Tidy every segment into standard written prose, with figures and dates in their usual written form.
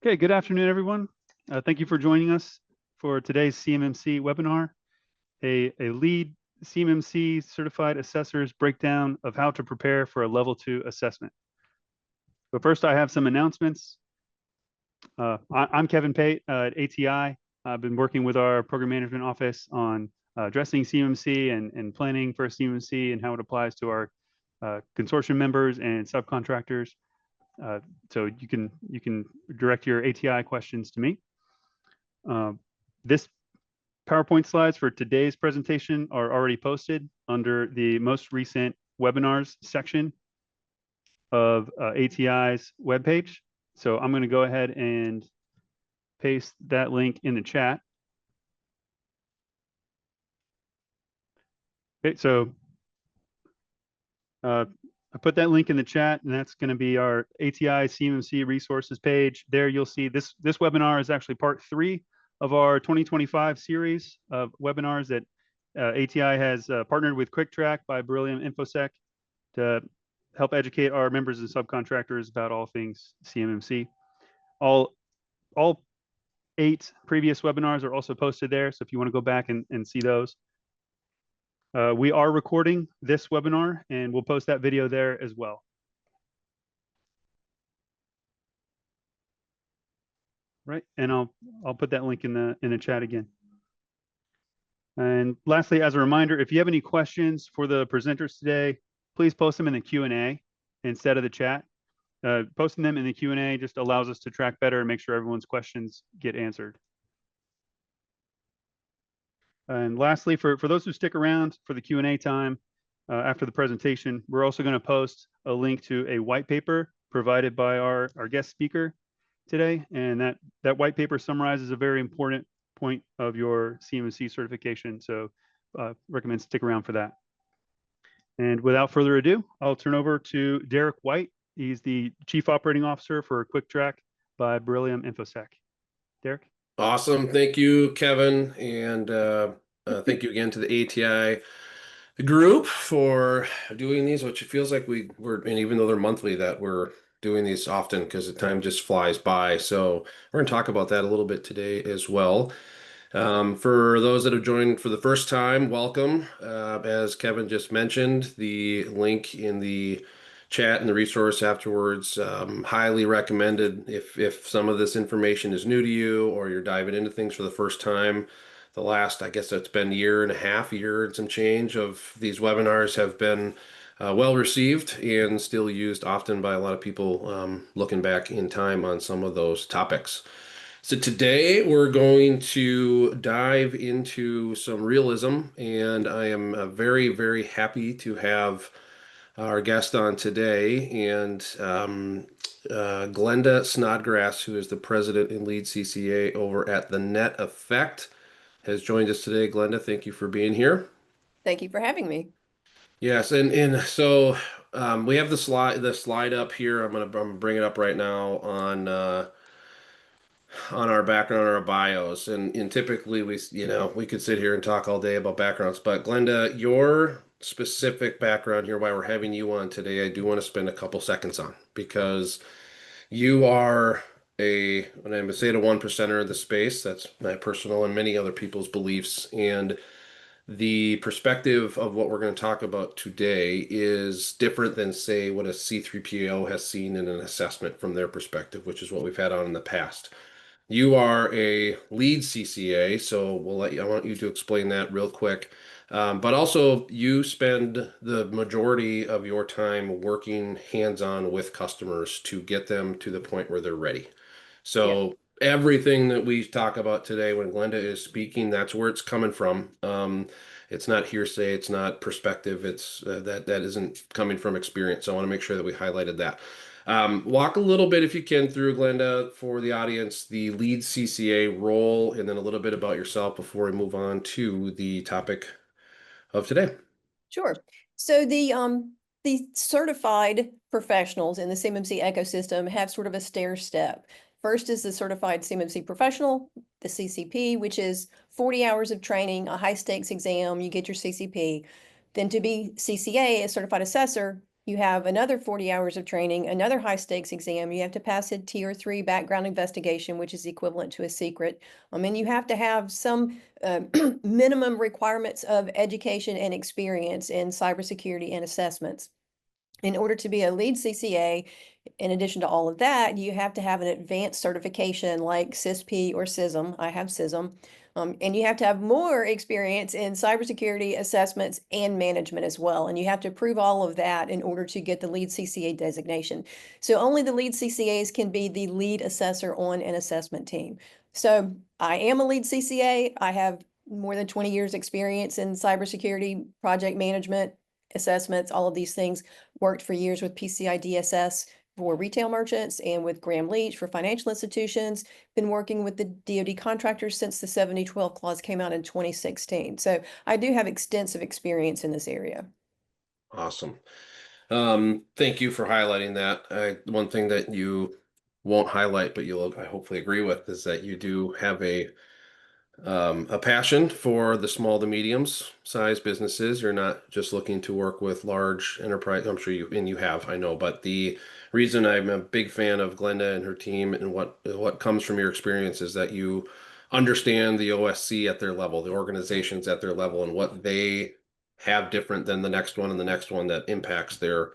Okay, good afternoon, everyone. Thank you for joining us for today's CMMC webinar, a lead CMMC certified assessor's breakdown of how to prepare for a level 2 assessment. But first, I have some announcements. I'm Kevin Pate at ATI. I've been working with our program management office on addressing CMMC and planning for CMMC and how it applies to our consortium members and subcontractors. So you can direct your ATI questions to me. This PowerPoint slides for today's presentation are already posted under the most recent webinars section of ATI's webpage. So I'm going to go ahead and paste that link in the chat. Okay, so I put that link in the chat, and that's going to be our ATI CMMC resources page. There you'll see this webinar is actually part 3 of our 2025 series of webinars that ATI has partnered with QuickTrack by Beryllium InfoSec to help educate our members and subcontractors about all things CMMC. All 8 previous webinars are also posted there, so if you want to go back and see those. We are recording this webinar, and we'll post that video there as well. Right, and I'll put that link in the chat again. And lastly, as a reminder, if you have any questions for the presenters today, please post them in the Q&A instead of the chat. Posting them in the Q&A just allows us to track better and make sure everyone's questions get answered. And lastly, for those who stick around for the Q&A time after the presentation, we're also going to post a link to a white paper provided by our guest speaker today. And that white paper summarizes a very important point of your CMMC certification. So recommend stick around for that. And without further ado, I'll turn over to Derek White. He's the Chief Operating Officer for QuickTrack by Beryllium InfoSec. Derek? Awesome. Thank you, Kevin. And thank you again to the ATI group for doing these, which it feels like we're, and even though they're monthly, that we're doing these often because the time just flies by. So we're going to talk about that a little bit today as well. For those that have joined for the first time, welcome. As Kevin just mentioned, the link in the chat and the resource afterwards, highly recommended if some of this information is new to you or you're diving into things for the first time. The last, I guess it's been year and some change of these webinars have been well received and still used often by a lot of people looking back in time on some of those topics. So today we're going to dive into some realism, and I am very, very happy to have our guest on today, and Glenda Snodgrass, who is the president and lead CCA over at the Net Effect, has joined us today. Glenda, thank you for being here. Thank you for having me. Yes, and so we have the slide up here. I'm gonna bring it up right now on our background, our bios, and typically we could sit here and talk all day about backgrounds, but Glenda, your specific background here, why we're having you on today, I do want to spend a couple seconds on, because you are when I'm gonna say it, a 1%er of the space. That's my personal and many other people's beliefs, and the perspective of what we're going to talk about today is different than, say, what a C3PO has seen in an assessment from their perspective, which is what we've had on in the past. You are a lead CCA, so I want you to explain that real quick. But also, you spend the majority of your time working hands-on with customers to get them to the point where they're ready. So everything that we talk about today when Glenda is speaking, that's where it's coming from. It's not hearsay, it's not perspective, it's that isn't coming from experience. So I want to make sure that we highlighted that. Walk a little bit, if you can, through, Glenda, for the audience, the lead CCA role, and then a little bit about yourself before we move on to the topic of today. Sure. So the certified professionals in the CMMC ecosystem have sort of a stair step. First is the certified CMMC professional, the CCP, which is 40 hours of training, a high stakes exam, you get your CCP. Then to be CCA, a certified assessor, You have another 40 hours of training, another high stakes exam. You have to pass a tier 3 background investigation, which is equivalent to a secret. And you have to have some minimum requirements of education and experience in cybersecurity and assessments. In order to be a lead CCA, in addition to all of that, you have to have an advanced certification like CISP or CISM. I have CISM. And you have to have more experience in cybersecurity assessments and management as well. And you have to prove all of that in order to get the lead CCA designation. So only the lead CCAs can be the lead assessor on an assessment team. So I am a lead CCA. I have more than 20 years experience in cybersecurity, project management, assessments, all of these things. Worked for years with PCI DSS for retail merchants and with Graham Leach for financial institutions. Been working with the DoD contractors since the 7012 clause came out in 2016. So I do have extensive experience in this area. Awesome. Thank you for highlighting that. One thing that you won't highlight, but you'll I hopefully agree with, is that you do have a passion for the small to mediums size businesses. You're not just looking to work with large enterprise. I'm sure you have, I know, but the reason I'm a big fan of Glenda and her team and what comes from your experience is that you understand the OSC at their level, the organizations at their level, and what they have different than the next one and the next one that impacts their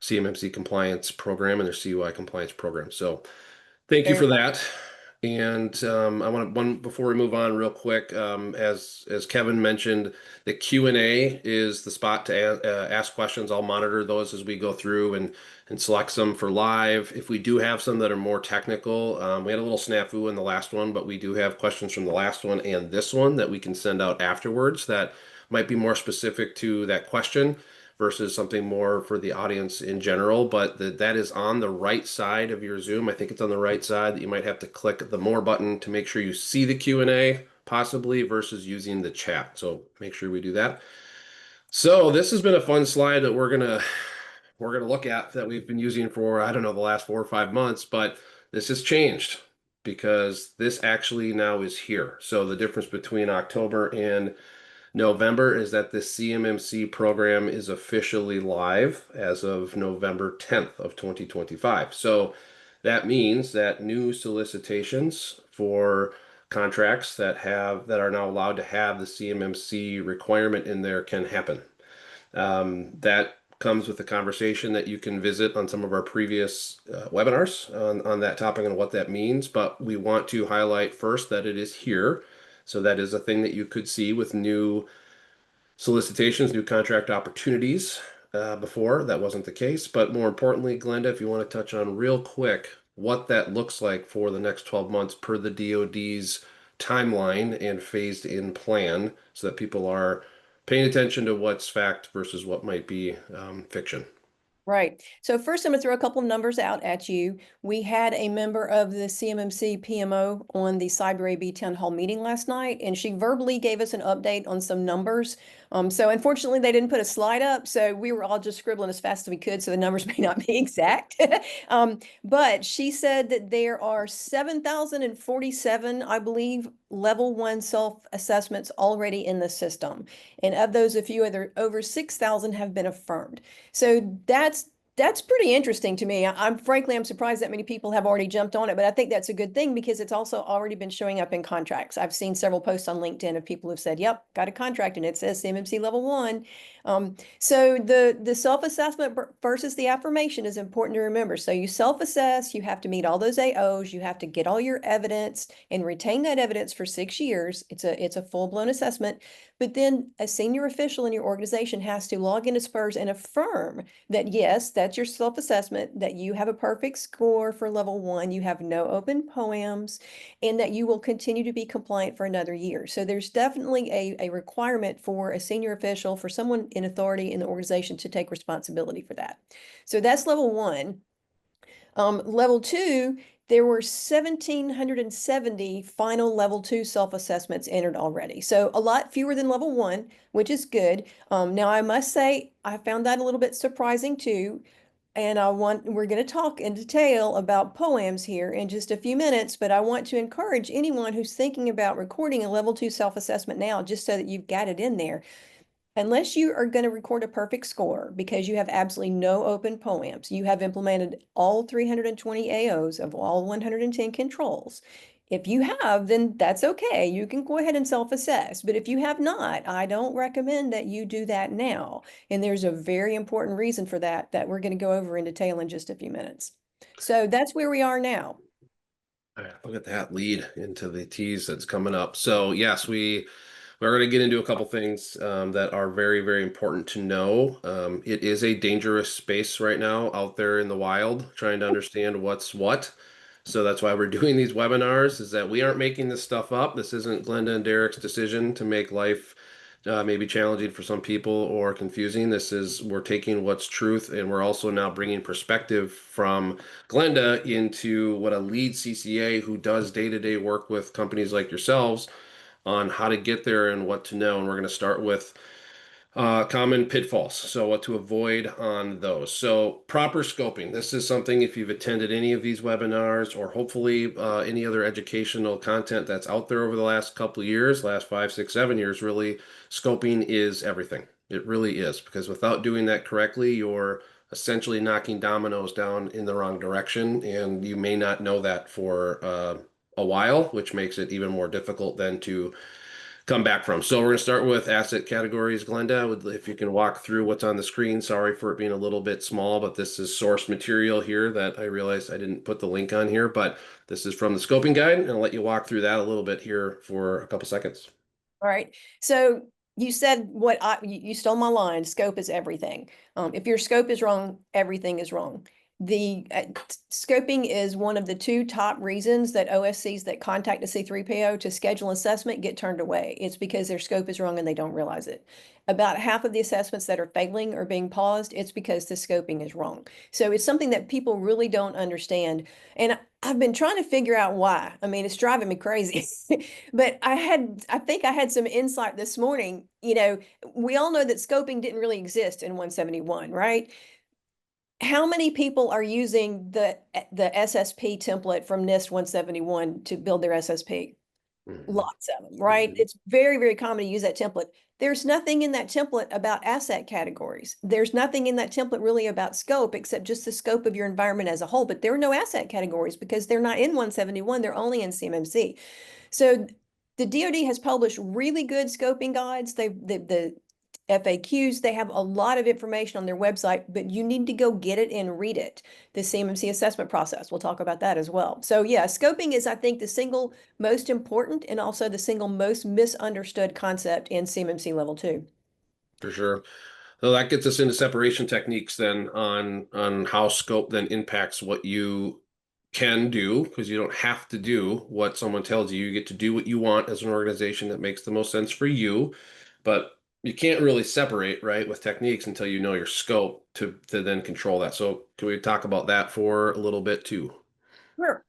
CMMC compliance program and their CUI compliance program. So thank you for that. And I want to before we move on real quick, as Kevin mentioned, the Q&A is the spot to ask questions. I'll monitor those as we go through and select some for live. If we do have some that are more technical, we had a little snafu in the last one, but we do have questions from the last one and this one that we can send out afterwards that might be more specific to that question versus something more for the audience in general, but that is on the right side of your Zoom. I think it's on the right side that you might have to click the more button to make sure you see the Q&A possibly versus using the chat. So make sure we do that. So this has been a fun slide that we're gonna look at that we've been using for, I don't know, the last 4 or 5 months, but this has changed because this actually now is here. So the difference between October and November is that the CMMC program is officially live as of November 10th of 2025. So that means that new solicitations for contracts that are now allowed to have the CMMC requirement in there can happen. That comes with a conversation that you can visit on some of our previous webinars on that topic and what that means. But we want to highlight first that it is here. So that is a thing that you could see with new solicitations, new contract opportunities. Before that wasn't the case. But more importantly, Glenda, if you want to touch on real quick what that looks like for the next 12 months per the DoD's timeline and phased in plan so that people are paying attention to what's fact versus what might be fiction. Right. So first, I'm going to throw a couple of numbers out at you. We had a member of the CMMC PMO on the Cyber AB Town Hall meeting last night, and she verbally gave us an update on some numbers. So unfortunately, they didn't put a slide up, so we were all just scribbling as fast as we could, so the numbers may not be exact. But she said that there are 7,047, I believe, level 1 self-assessments already in the system. And of those, a few over 6,000 have been affirmed. So that's pretty interesting to me. I'm surprised that many people have already jumped on it, but I think that's a good thing because it's also already been showing up in contracts. I've seen several posts on LinkedIn of people who've said, yep, got a contract and it says CMMC level 1. So the self-assessment versus the affirmation is important to remember. So you self-assess, you have to meet all those AOs, you have to get all your evidence and retain that evidence for 6 years. It's a full-blown assessment. But then a senior official in your organization has to log into SPURS and affirm that, yes, that's your self-assessment, that you have a perfect score for level 1, you have no open poems, and that you will continue to be compliant for another year. So there's definitely a requirement for a senior official, for someone in authority in the organization to take responsibility for that. So that's level 1. Level 2, there were 1,770 final level 2 self-assessments entered already. So a lot fewer than level 1, which is good. Now I must say, I found that a little bit surprising too. And we're going to talk in detail about poems here in just a few minutes, but I want to encourage anyone who's thinking about recording a level 2 self-assessment now, just so that you've got it in there. unless you are going to record a perfect score because you have absolutely no open poems, you have implemented all 320 AOs of all 110 controls. If you have, then that's okay. You can go ahead and self-assess. But if you have not, I don't recommend that you do that now. And there's a very important reason for that that we're going to go over in detail in just a few minutes. So that's where we are now. All right, look at that lead into the tease that's coming up. So yes, we're going to get into a couple things that are very, very important to know. It is a dangerous space right now out there in the wild, trying to understand what's what. So that's why we're doing these webinars, is that we aren't making this stuff up. This isn't Glenda and Derek's decision to make life maybe challenging for some people or confusing. We're taking what's truth, and we're also now bringing perspective from Glenda into what a lead CCA who does day-to-day work with companies like yourselves on how to get there and what to know. And we're going to start with common pitfalls. So what to avoid on those. So proper scoping. This is something, if you've attended any of these webinars or hopefully any other educational content that's out there over the last couple of years, last 5, 6, 7 years, really, scoping is everything. It really is, because without doing that correctly, you're essentially knocking dominoes down in the wrong direction, and you may not know that for a while, which makes it even more difficult then to come back from. So we're going to start with asset categories. Glenda, if you can walk through what's on the screen. Sorry for it being a little bit small, but this is source material here that I realized I didn't put the link on here, but this is from the scoping guide, and I'll let you walk through that a little bit here for a couple seconds. All right. So you said you stole my line. Scope is everything. If your scope is wrong, everything is wrong. The scoping is one of the 2 top reasons that OSCs that contact a C3PO to schedule assessment get turned away. It's because their scope is wrong and they don't realize it. About half of the assessments that are failing or being paused, it's because the scoping is wrong. So it's something that people really don't understand. And I've been trying to figure out why. I mean, it's driving me crazy. But I think I had some insight this morning. You know, we all know that scoping didn't really exist in 171, right? How many people are using the SSP template from NIST 171 to build their SSP? Lots of them, right? It's very, very common to use that template. There's nothing in that template about asset categories. There's nothing in that template really about scope, except just the scope of your environment as a whole. But there are no asset categories because they're not in 171. They're only in CMMC. So the DoD has published really good scoping guides. The FAQs, they have a lot of information on their website, but you need to go get it and read it. The CMMC assessment process, we'll talk about that as well. So yeah, scoping is, I think, the single most important and also the single most misunderstood concept in CMMC level 2. For sure. So that gets us into separation techniques then on how scope then impacts what you can do, because you don't have to do what someone tells you. You get to do what you want as an organization that makes the most sense for you. But you can't really separate, right, with techniques until you know your scope to then control that. So can we talk about that for a little bit too?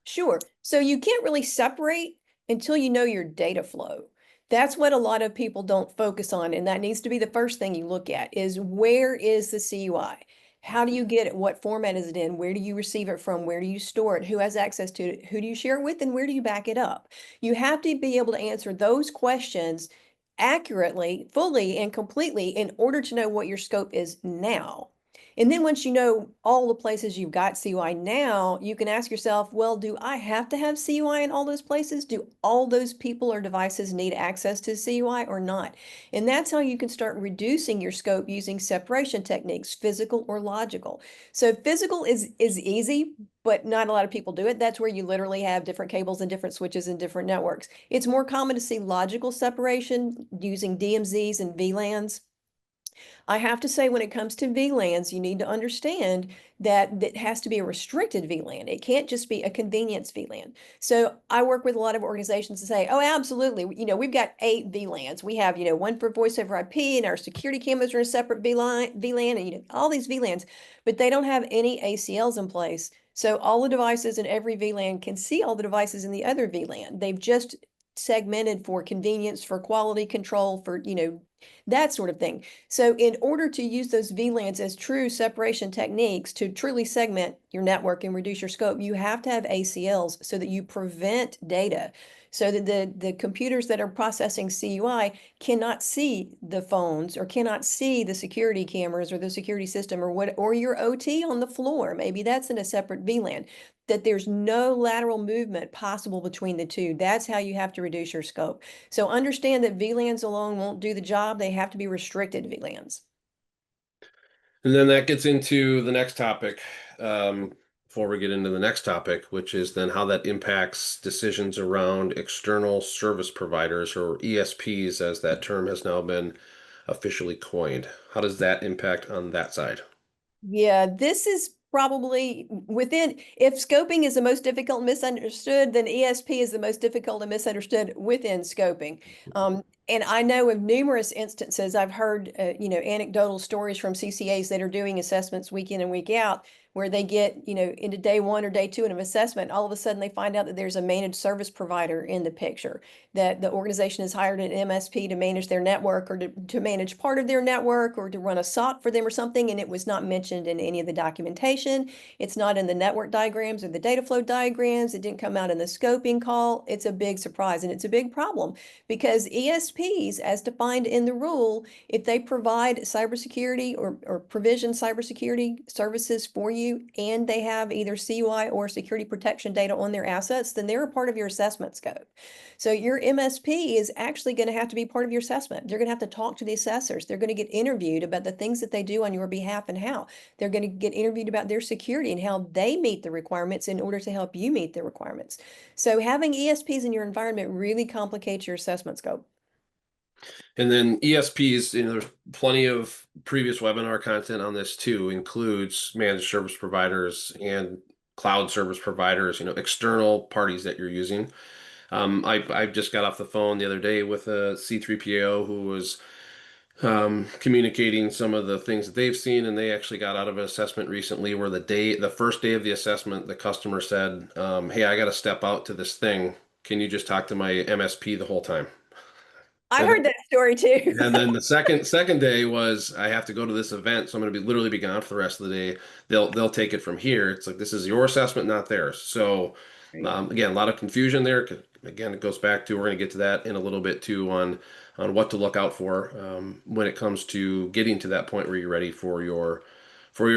Sure. So you can't really separate until you know your data flow. That's what a lot of people don't focus on, and that needs to be the first thing you look at is where is the CUI? How do you get it? What format is it in? Where do you receive it from? Where do you store it? Who has access to it? Who do you share it with? And where do you back it up? You have to be able to answer those questions accurately, fully, and completely in order to know what your scope is now. And then once you know all the places you've got CUI now, you can ask yourself, well, do I have to have CUI in all those places? Do all those people or devices need access to CUI or not? And that's how you can start reducing your scope using separation techniques, physical or logical. So physical is easy, but not a lot of people do it. That's where you literally have different cables and different switches and different networks. It's more common to see logical separation using DMZs and VLANs. I have to say, when it comes to VLANs, you need to understand that it has to be a restricted VLAN. It can't just be a convenience VLAN. So I work with a lot of organizations to say, oh, absolutely. You know, we've got 8 VLANs. We have, one for voice over IP, and our security cameras are in a separate VLAN, and all these VLANs, but they don't have any ACLs in place. So all the devices in every VLAN can see all the devices in the other VLAN. They've just segmented for convenience, for quality control, for, that sort of thing. So in order to use those VLANs as true separation techniques to truly segment your network and reduce your scope, you have to have ACLs so that you prevent data, so that the computers that are processing CUI cannot see the phones or cannot see the security cameras or the security system or your OT on the floor. Maybe that's in a separate VLAN, that there's no lateral movement possible between the two. That's how you have to reduce your scope. So understand that VLANs alone won't do the job. They have to be restricted VLANs. And then that gets into the next topic, before we get into the next topic, which is then how that impacts decisions around external service providers, or ESPs, as that term has now been officially coined. How does that impact on that side? Yeah, this is probably if scoping is the most difficult and misunderstood, then ESP is the most difficult and misunderstood within scoping. And I know of numerous instances, I've heard, anecdotal stories from CCAs that are doing assessments week in and week out, where they get, into day 1 or day 2 of an assessment, all of a sudden they find out that there's a managed service provider in the picture, that the organization has hired an MSP to manage their network, or to manage part of their network, or to run a SOC for them or something, and it was not mentioned in any of the documentation. It's not in the network diagrams or the data flow diagrams. It didn't come out in the scoping call. It's a big surprise, and it's a big problem, because ESPs, as defined in the rule, if they provide cybersecurity or provision cybersecurity services for you, and they have either CUI or security protection data on their assets, then they're a part of your assessment scope. So your MSP is actually going to have to be part of your assessment. They're going to have to talk to the assessors. They're going to get interviewed about the things that they do on your behalf and how. They're going to get interviewed about their security and how they meet the requirements in order to help you meet the requirements. So having ESPs in your environment really complicates your assessment scope. And then ESPs, there's plenty of previous webinar content on this too, includes managed service providers and cloud service providers, external parties that you're using. I just got off the phone the other day with a C3PAO who was communicating some of the things that they've seen, and they actually got out of an assessment recently where the first day of the assessment, the customer said, "Hey, I got to step out to this thing. Can you just talk to my MSP the whole time?" I And heard that story too. and then the second day was, I have to go to this event, so I'm going to literally be gone for the rest of the day. They'll take it from here. It's like, this is your assessment, not theirs. So again, a lot of confusion there. Again, it goes back to, we're going to get to that in a little bit too, on what to look out for when it comes to getting to that point where you're ready for your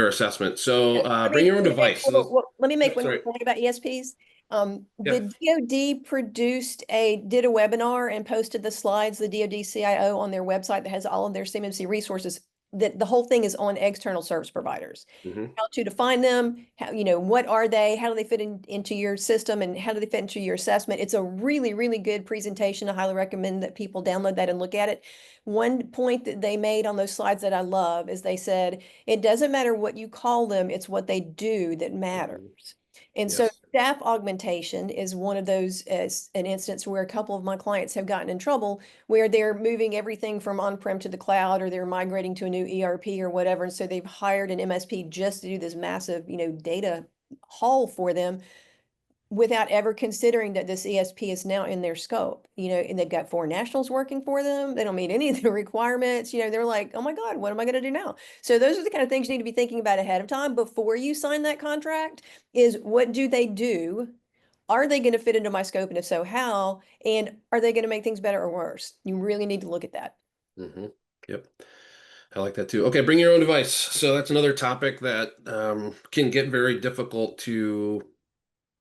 assessment. So bring your own device. Let me make Yep, one more sorry. point about ESPs. Yeah. The DoD did a webinar and posted the slides, the DoD CIO, on their website that has all of their CMMC resources. That the whole thing is on external service providers. How to define them, how, what are they, how do they fit into your system, and how do they fit into your assessment. It's a really, really good presentation. I highly recommend that people download that and look at it. One point that they made on those slides that I love is they said, it doesn't matter what you call them, it's what they do that matters. And so Yes. staff augmentation is one of those, as an instance where a couple of my clients have gotten in trouble, where they're moving everything from on-prem to the cloud, or they're migrating to a new ERP or whatever. And so they've hired an MSP just to do this massive, data haul for them, without ever considering that this ESP is now in their scope, and they've got foreign nationals working for them. They don't meet any of the requirements. They're like, oh my God, what am I going to do now? So those are the kind of things you need to be thinking about ahead of time before you sign that contract, is what do they do? Are they going to fit into my scope? And if so, how? And are they going to make things better or worse? You really need to look at that. Yep. I like that too. Okay, bring your own device. So that's another topic that can get very difficult to,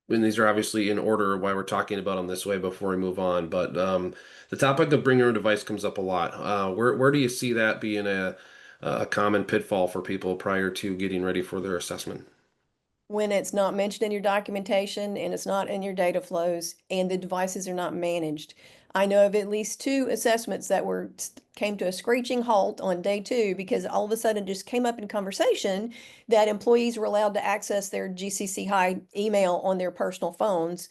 and these are obviously in order why we're talking about them this way before we move on. But the topic of bring your own device comes up a lot. Where do you see that being a common pitfall for people prior to getting ready for their assessment? When it's not mentioned in your documentation and it's not in your data flows and the devices are not managed. I know of at least 2 assessments that came to a screeching halt on day 2 because all of a sudden it just came up in conversation that employees were allowed to access their GCC High email on their personal phones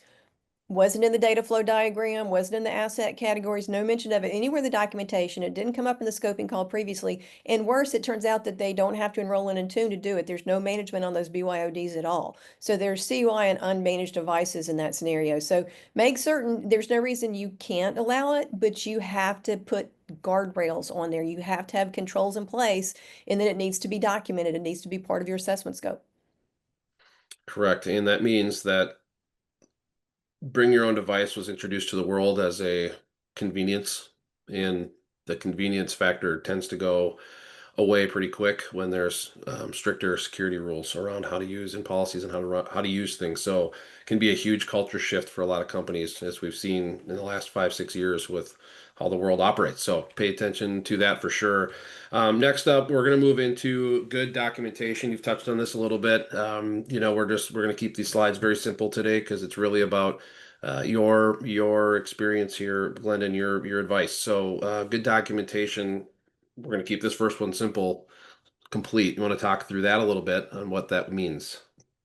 wasn't in the data flow diagram, wasn't in the asset categories, no mention of it anywhere in the documentation. It didn't come up in the scoping call previously. And worse, it turns out that they don't have to enroll in Intune to do it. There's no management on those BYODs at all. So there's CUI and unmanaged devices in that scenario. So make certain there's no reason you can't allow it, but you have to put guardrails on there. You have to have controls in place, and then it needs to be documented. It needs to be part of your assessment scope. Correct. And that means that bring your own device was introduced to the world as a convenience, and the convenience factor tends to go away pretty quick when there's stricter security rules around how to use and policies and how to use things. So it can be a huge culture shift for a lot of companies, as we've seen in the last 5, 6 years with how the world operates. So pay attention to that for sure. Next up, we're going to move into good documentation. You've touched on this a little bit. We're going to keep these slides very simple today because it's really about your experience here, Glenda, and your advice. So good documentation. We're going to keep this first one simple, complete. You want to talk through that a little bit on what that means?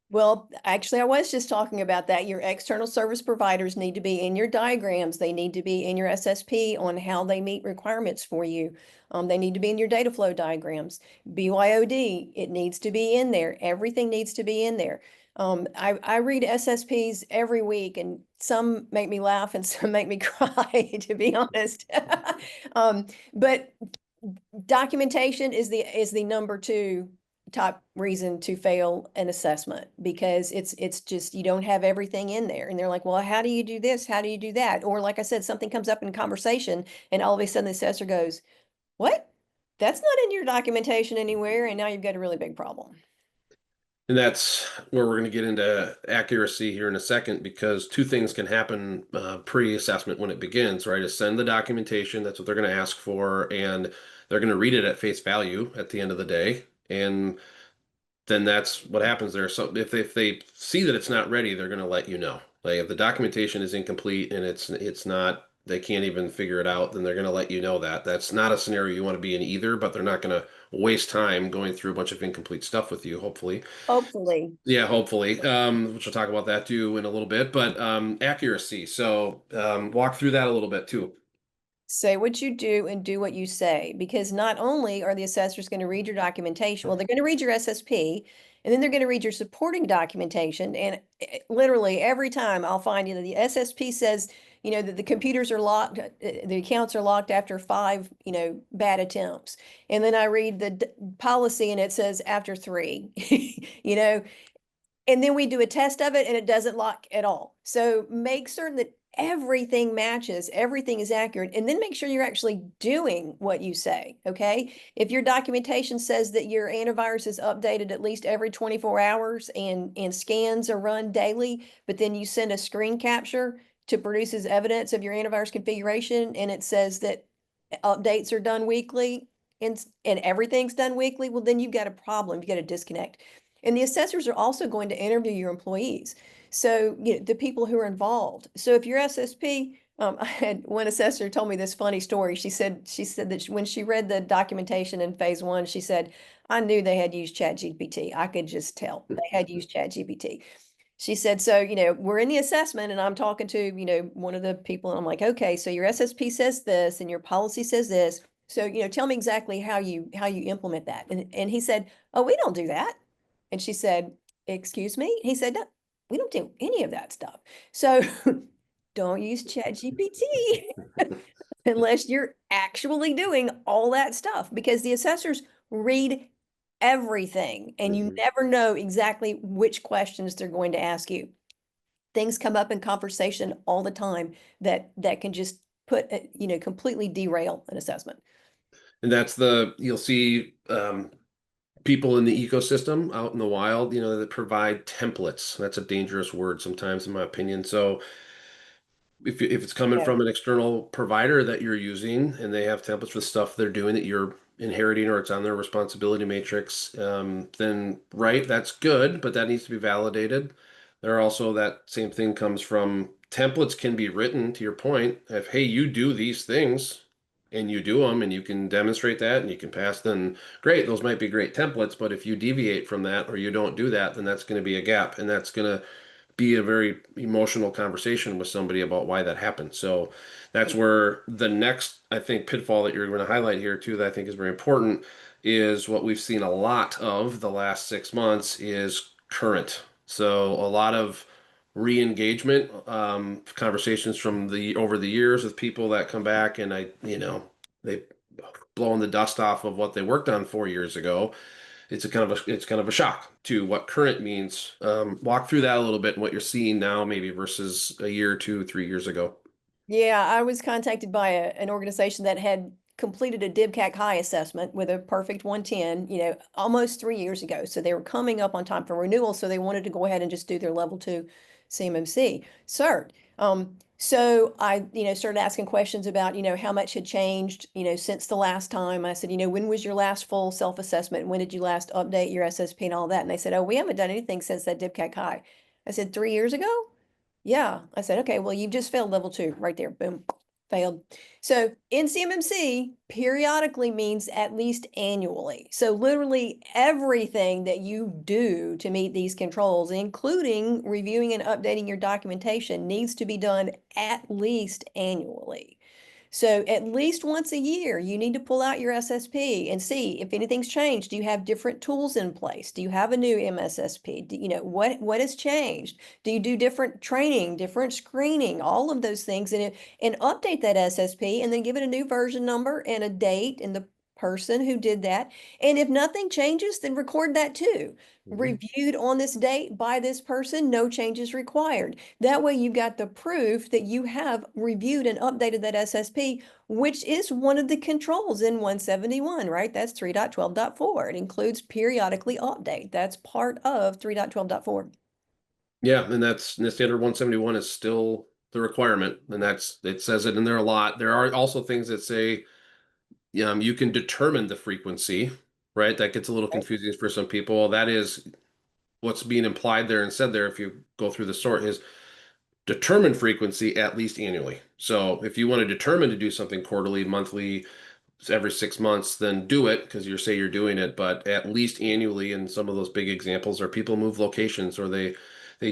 Well, actually, I was just talking about that. Your external service providers need to be in your diagrams. They need to be in your SSP on how they meet requirements for you. They need to be in your data flow diagrams. BYOD, it needs to be in there. Everything needs to be in there. I read SSPs every week, and some make me laugh and some make me cry, to be honest. But documentation is the number 2 top reason to fail an assessment, because it's just, you don't have everything in there. And they're like, well, how do you do this? How do you do that? Or like I said, something comes up in conversation and all of a sudden the assessor goes, what? That's not in your documentation anywhere. And now you've got a really big problem. And that's where we're going to get into accuracy here in a second, because two things can happen pre-assessment when it begins, right? Is send the documentation, that's what they're going to ask for, and they're going to read it at face value at the end of the day. And then that's what happens there. So if they see that it's not ready, they're going to let you know. Like if the documentation is incomplete and it's not, they can't even figure it out, then they're going to let you know that. That's not a scenario you want to be in either, but they're not going to waste time going through a bunch of incomplete stuff with you, hopefully. Hopefully. Yeah, hopefully. Which we'll talk about that too in a little bit, but accuracy. So walk through that a little bit too. Say what you do and do what you say, because not only are the assessors going to read your documentation, well, they're going to read your SSP, and then they're going to read your supporting documentation. And literally every time I'll find, the SSP says, that the computers are locked, the accounts are locked after 5, bad attempts. And then I read the policy and it says after 3, and then we do a test of it and it doesn't lock at all. So make certain that everything matches, everything is accurate, and then make sure you're actually doing what you say, okay? If your documentation says that your antivirus is updated at least every 24 hours and scans are run daily, but then you send a screen capture to produce as evidence of your antivirus configuration, and it says that updates are done weekly and everything's done weekly, well, then you've got a problem, you've got a disconnect. And the assessors are also going to interview your employees. So, the people who are involved. So if your SSP, I had one assessor told me this funny story. She said that when she read the documentation in phase 1, she said, I knew they had used ChatGPT. I could just tell they had used ChatGPT. She said, so, we're in the assessment and I'm talking to, one of the people, and I'm like, okay, so your SSP says this and your policy says this. So, tell me exactly how you implement that. And he said, oh, we don't do that. And she said, excuse me? He said, no, we don't do any of that stuff. So don't use ChatGPT unless you're actually doing all that stuff, because the assessors read everything and you never know exactly which questions they're going to ask you. Things come up in conversation all the time that can just completely derail an assessment. And you'll see people in the ecosystem out in the wild, that provide templates. That's a dangerous word sometimes, in my opinion. So if it's coming from an external provider that you're using and they have templates for stuff they're doing that you're inheriting or it's on their responsibility matrix, then right, that's good, but that needs to be validated. There are also, that same thing comes from templates can be written, to your point, if, hey, you do these things and you do them and you can demonstrate that and you can pass, then great, those might be great templates. But if you deviate from that or you don't do that, then that's going to be a gap, and that's going to be a very emotional conversation with somebody about why that happened. So that's where the next, I think, pitfall that you're going to highlight here too, that I think is very important, is what we've seen a lot of the last 6 months is current. So a lot of re-engagement conversations from the over the years with people that come back and they've blown the dust off of what they worked on 4 years ago. It's kind of a shock to what current means. Walk through that a little bit and what you're seeing now, maybe versus a year, 2, 3 years ago. Yeah, I was contacted by an organization that had completed a DIBCAC high assessment with a perfect 110, almost 3 years ago. So they were coming up on time for renewal. So they wanted to go ahead and just do their level 2 CMMC cert. So I, started asking questions about, how much had changed, since the last time. I said, when was your last full self-assessment? When did you last update your SSP and all that? And they said, oh, we haven't done anything since that DIBCAC high. I said, 3 years ago? Yeah. I said, okay, well, you've just failed level 2 right there. Boom, failed. So in CMMC, periodically means at least annually. So literally everything that you do to meet these controls, including reviewing and updating your documentation, needs to be done at least annually. So at least once a year, you need to pull out your SSP and see if anything's changed. Do you have different tools in place? Do you have a new MSSP? What has changed? Do you do different training, different screening, all of those things, and update that SSP and then give it a new version number and a date and the person who did that. And if nothing changes, then record that too. Reviewed on this date by this person, no changes required. That way you've got the proof that you have reviewed and updated that SSP, which is one of the controls in 171, right? That's 3.12.4. It includes periodically update. That's part of 3.12.4. Yeah, and the standard 171 is still the requirement, and it says it in there a lot. There are also things that say you can determine the frequency, right? That gets a little confusing for some people. That is what's being implied there and said there, if you go through the sort, is determine frequency at least annually. So if you want to determine to do something quarterly, monthly, every 6 months, then do it because you say you're doing it, but at least annually. And some of those big examples are people move locations or they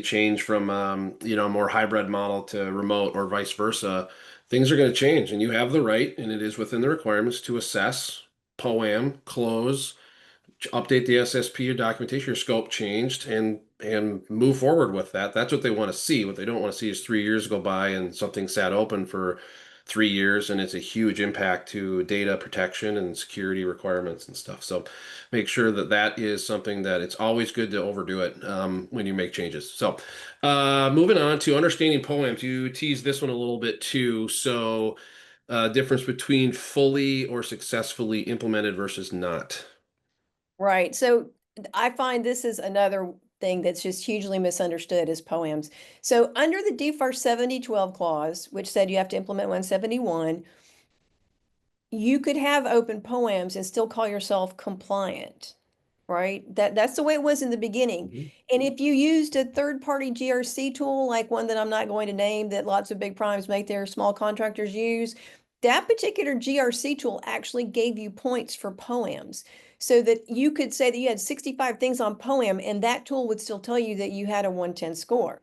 change from a more hybrid model to remote or vice versa. Things are going to change, and you have the right, and it is within the requirements to assess, POAM, close, update the SSP, your documentation, your scope changed, and move forward with that. That's what they want to see. What they don't want to see is 3 years go by and something sat open for 3 years, and it's a huge impact to data protection and security requirements and stuff. So make sure that that is something that it's always good to overdo it when you make changes. So moving on to understanding POAMs, you teased this one a little bit too. So difference between fully or successfully implemented versus not. Right. So I find this is another thing that's just hugely misunderstood is POAMs. So under the DFAR 7012 clause, which said you have to implement 171, you could have open POAMs and still call yourself compliant, right? That's the way it was in the beginning. And if you used a third-party GRC tool, like one that I'm not going to name that lots of big primes make their small contractors use, that particular GRC tool actually gave you points for POAMs. So that you could say that you had 65 things on POAM and that tool would still tell you that you had a 110 score.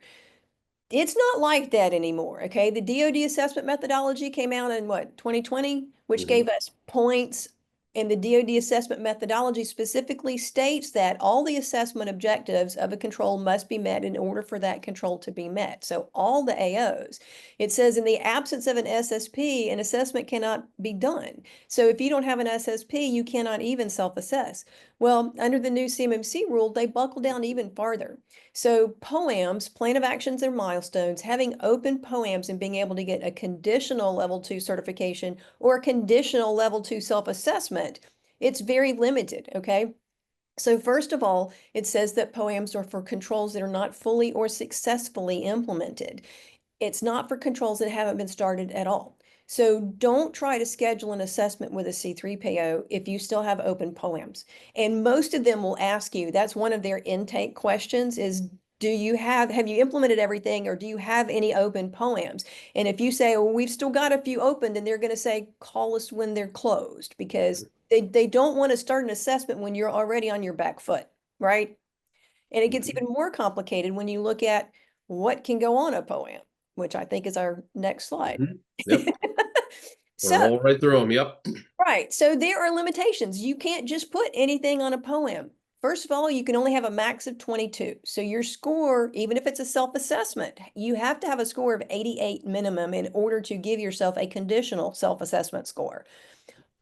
It's not like that anymore, okay? The DoD assessment methodology came out in what, 2020, which gave us points, and the DoD assessment methodology specifically states that all the assessment objectives of a control must be met in order for that control to be met. So all the AOs. It says in the absence of an SSP, an assessment cannot be done. So if you don't have an SSP, you cannot even self-assess. Well, under the new CMMC rule, they buckle down even farther. So POAMs, plan of actions and milestones, having open POAMs and being able to get a conditional level 2 certification or a conditional level 2 self-assessment, it's very limited, okay? So first of all, it says that POAMs are for controls that are not fully or successfully implemented. It's not for controls that haven't been started at all. So don't try to schedule an assessment with a C3PO if you still have open POAMs. And most of them will ask you, that's one of their intake questions is, have you implemented everything or do you have any open POAMs? And if you say, well, we've still got a few open, then they're going to say, call us when they're closed because they don't want to start an assessment when you're already on your back foot, right? And it gets even more complicated when you look at what can go on a POAM, which I think is our next slide. Mhm. Yep. We'll So, roll right through them. Yep. right. So there are limitations. You can't just put anything on a POAM. First of all, you can only have a max of 22. So your score, even if it's a self-assessment, you have to have a score of 88 minimum in order to give yourself a conditional self-assessment score.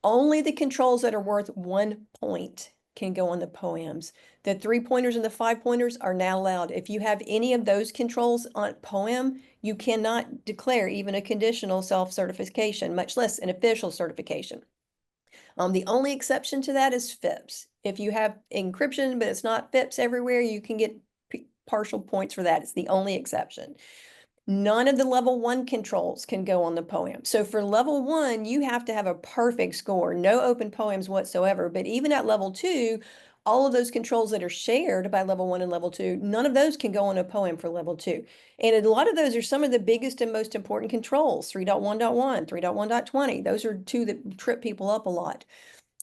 Only the controls that are worth 1 point can go on the POAMs. The 3-pointers and the 5-pointers are now allowed. If you have any of those controls on POAM, you cannot declare even a conditional self-certification, much less an official certification. The only exception to that is FIPS. If you have encryption, but it's not FIPS everywhere, you can get partial points for that. It's the only exception. None of the level 1 controls can go on the POAM. So for level 1, you have to have a perfect score, no open POAMs whatsoever. But even at level 2, all of those controls that are shared by level 1 and level 2, none of those can go on a POAM for level 2. And a lot of those are some of the biggest and most important controls, 3.1.1, 3.1.20. Those are two that trip people up a lot.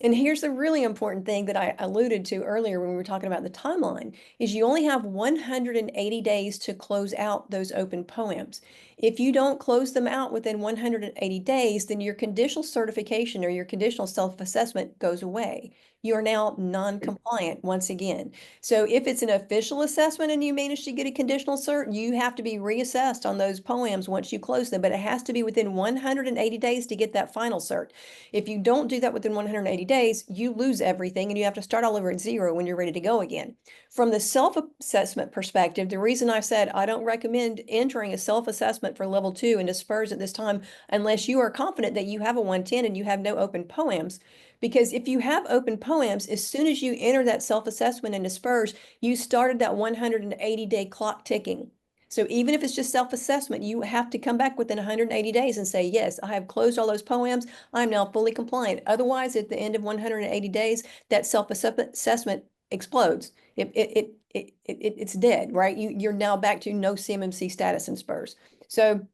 And here's the really important thing that I alluded to earlier when we were talking about the timeline, is you only have 180 days to close out those open POAMs. If you don't close them out within 180 days, then your conditional certification or your conditional self-assessment goes away. You are now non-compliant once again. So if it's an official assessment and you manage to get a conditional cert, you have to be reassessed on those POAMs once you close them, but it has to be within 180 days to get that final cert. If you don't do that within 180 days, you lose everything and you have to start all over at 0 when you're ready to go again. From the self-assessment perspective, the reason I said I don't recommend entering a self-assessment for level 2 into SPURS at this time unless you are confident that you have a 110 and you have no open POAMs. Because if you have open POAMs, as soon as you enter that self-assessment into SPURS, you started that 180-day clock ticking. So even if it's just self-assessment, you have to come back within 180 days and say, yes, I have closed all those POAMs. I'm now fully compliant. Otherwise, at the end of 180 days, that self-assessment explodes. It's dead, right? You're now back to no CMMC status in SPURS. So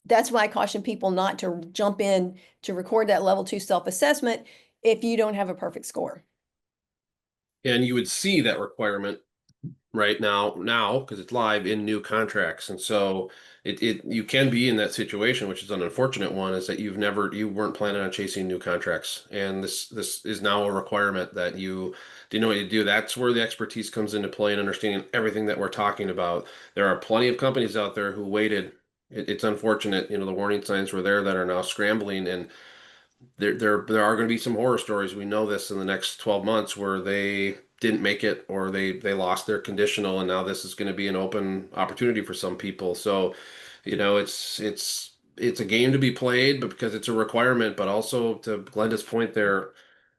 that's why I caution people not to jump in to record that level 2 self-assessment if you don't have a perfect score. And you would see that requirement right now because it's live in new contracts. And so you can be in that situation, which is an unfortunate one, is that you weren't planning on chasing new contracts. And this is now a requirement that you know what you do. That's where the expertise comes into play and understanding everything that we're talking about. There are plenty of companies out there who waited. It's unfortunate, the warning signs were there that are now scrambling, and there are going to be some horror stories. We know this in the next 12 months where they didn't make it or they lost their conditional, and now this is going to be an open opportunity for some people. So, it's a game to be played, but because it's a requirement, but also to Glenda's point there,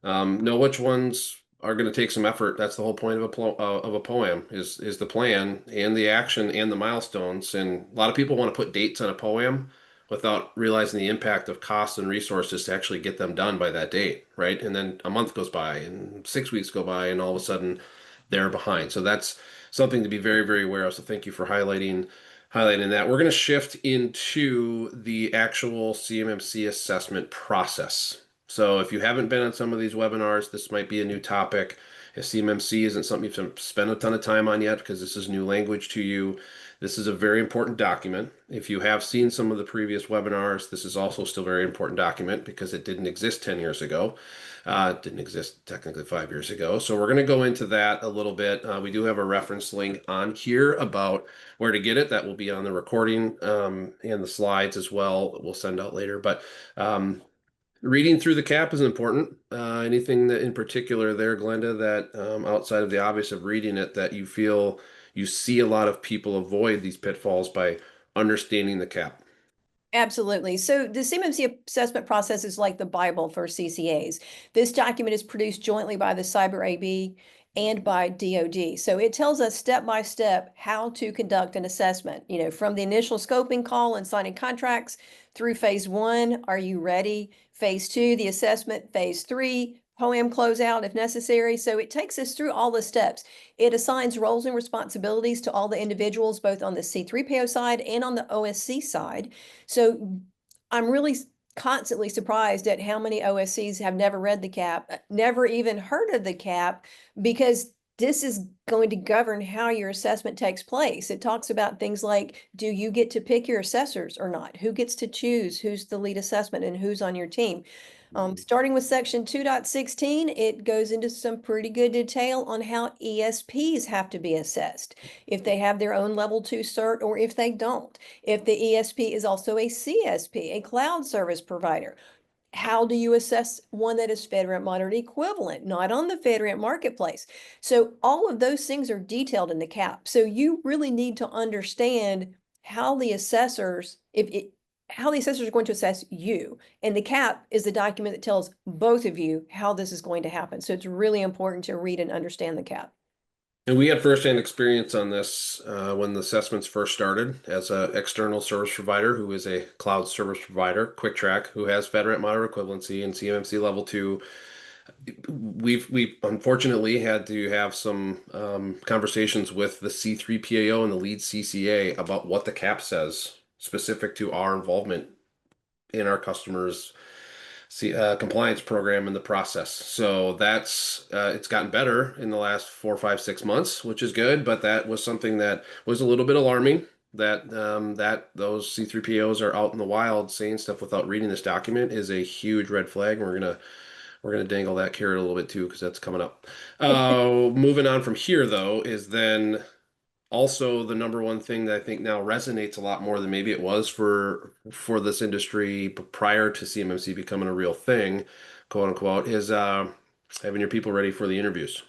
know which ones are going to take some effort. That's the whole point of a POAM is the plan and the action and the milestones. And a lot of people want to put dates on a POAM without realizing the impact of costs and resources to actually get them done by that date, right? And then a month goes by and 6 weeks go by and all of a sudden they're behind. So that's something to be very, very aware of. So thank you for highlighting that. We're going to shift into the actual CMMC assessment process. So if you haven't been on some of these webinars, this might be a new topic. If CMMC isn't something you've spent a ton of time on yet because this is new language to you, this is a very important document. If you have seen some of the previous webinars, this is also still a very important document because it didn't exist 10 years ago. It didn't exist technically 5 years ago. So we're going to go into that a little bit. We do have a reference link on here about where to get it. That will be on the recording and the slides as well. We'll send out later. But reading through the cap is important. Anything that in particular there, Glenda, that outside of the obvious of reading it, that you feel you see a lot of people avoid these pitfalls by understanding the cap? Absolutely. So the CMMC assessment process is like the Bible for CCAs. This document is produced jointly by the Cyber AB and by DoD. So it tells us step by step how to conduct an assessment, from the initial scoping call and signing contracts through phase 1, are you ready? Phase 2, the assessment, phase 3, POAM closeout if necessary. So it takes us through all the steps. It assigns roles and responsibilities to all the individuals, both on the C3PO side and on the OSC side. So I'm really constantly surprised at how many OSCs have never read the cap, never even heard of the cap, because this is going to govern how your assessment takes place. It talks about things like, do you get to pick your assessors or not? Who gets to choose who's the lead assessment and who's on your team? Starting with section 2.16, it goes into some pretty good detail on how ESPs have to be assessed, if they have their own level 2 cert or if they don't. If the ESP is also a CSP, a cloud service provider. How do you assess one that is FedRAMP moderate equivalent, not on the FedRAMP marketplace? So all of those things are detailed in the CAP. So you really need to understand how the assessors, how the assessors are going to assess you. And the CAP is the document that tells both of you how this is going to happen. So it's really important to read and understand the CAP. And we had firsthand experience on this when the assessments first started as an external service provider who is a cloud service provider, QuickTrack, who has FedRAMP moderate equivalency and CMMC level 2. We've unfortunately had to have some conversations with the C3PAO and the lead CCA about what the CAP says specific to our involvement in our customers' compliance program in the process. So that's it's gotten better in the last 4, 5, 6 months, which is good. But that was something that was a little bit alarming. That those C3POs are out in the wild saying stuff without reading this document is a huge red flag. And we're gonna dangle that carrot a little bit too because that's coming up. Moving on from here though is then also the number one thing that I think now resonates a lot more than maybe it was for this industry prior to CMMC becoming a real thing, quote unquote, is having your people ready for the interviews.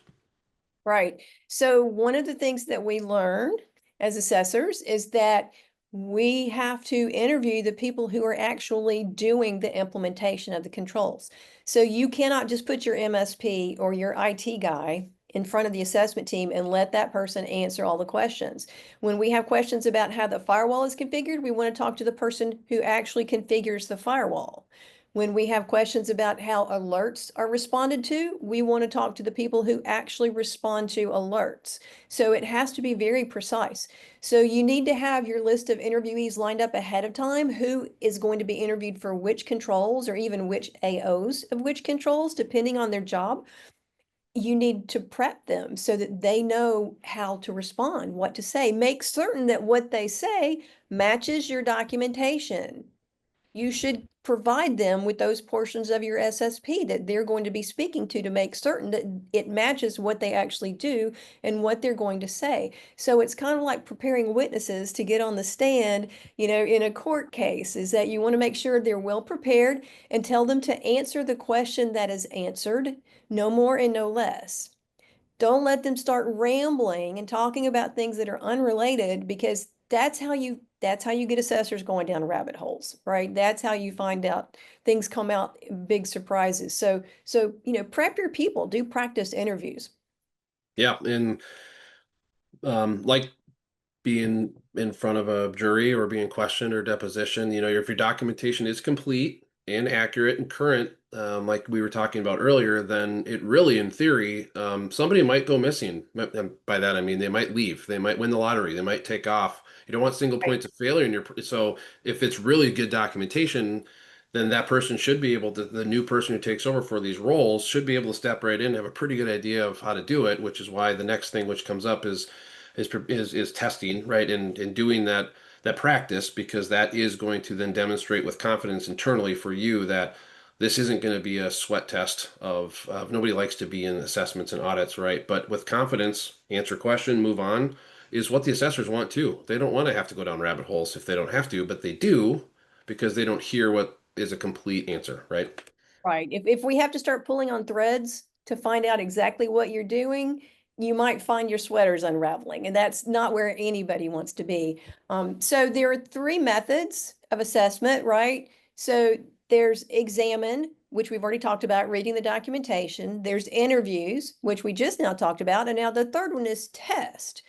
Right. So one of the things that we learned as assessors is that we have to interview the people who are actually doing the implementation of the controls. So you cannot just put your MSP or your IT guy in front of the assessment team and let that person answer all the questions. When we have questions about how the firewall is configured, we want to talk to the person who actually configures the firewall. When we have questions about how alerts are responded to, we want to talk to the people who actually respond to alerts. So it has to be very precise. So you need to have your list of interviewees lined up ahead of time, who is going to be interviewed for which controls or even which AOs of which controls, depending on their job. You need to prep them so that they know how to respond, what to say. Make certain that what they say matches your documentation. You should provide them with those portions of your SSP that they're going to be speaking to make certain that it matches what they actually do and what they're going to say. So it's kind of like preparing witnesses to get on the stand, in a court case, is that you want to make sure they're well prepared and tell them to answer the question that is answered, no more and no less. Don't let them start rambling and talking about things that are unrelated, because that's how you get assessors going down rabbit holes, right? That's how you find out things come out big surprises. So prep your people, do practice interviews. Yeah, and like being in front of a jury or being questioned or deposition, if your documentation is complete and accurate and current, like we were talking about earlier, then it really, in theory, somebody might go missing. And by that, I mean, they might leave, they might win the lottery, they might take off. You don't want single points of failure in your, so if it's really good documentation, then that person should be able to, the new person who takes over for these roles should be able to step right in, have a pretty good idea of how to do it, which is why the next thing which comes up is testing, right? And doing that practice, because that is going to then demonstrate with confidence internally for you that this isn't going to be a sweat test of nobody likes to be in assessments and audits, right? But with confidence, answer question, move on, is what the assessors want too. They don't want to have to go down rabbit holes if they don't have to, but they do because they don't hear what is a complete answer, right? Right. If we have to start pulling on threads to find out exactly what you're doing, you might find your sweaters unraveling, and that's not where anybody wants to be. So there are 3 methods of assessment, right? So there's examine, which we've already talked about, reading the documentation. There's interviews, which we just now talked about. And now the third one is test.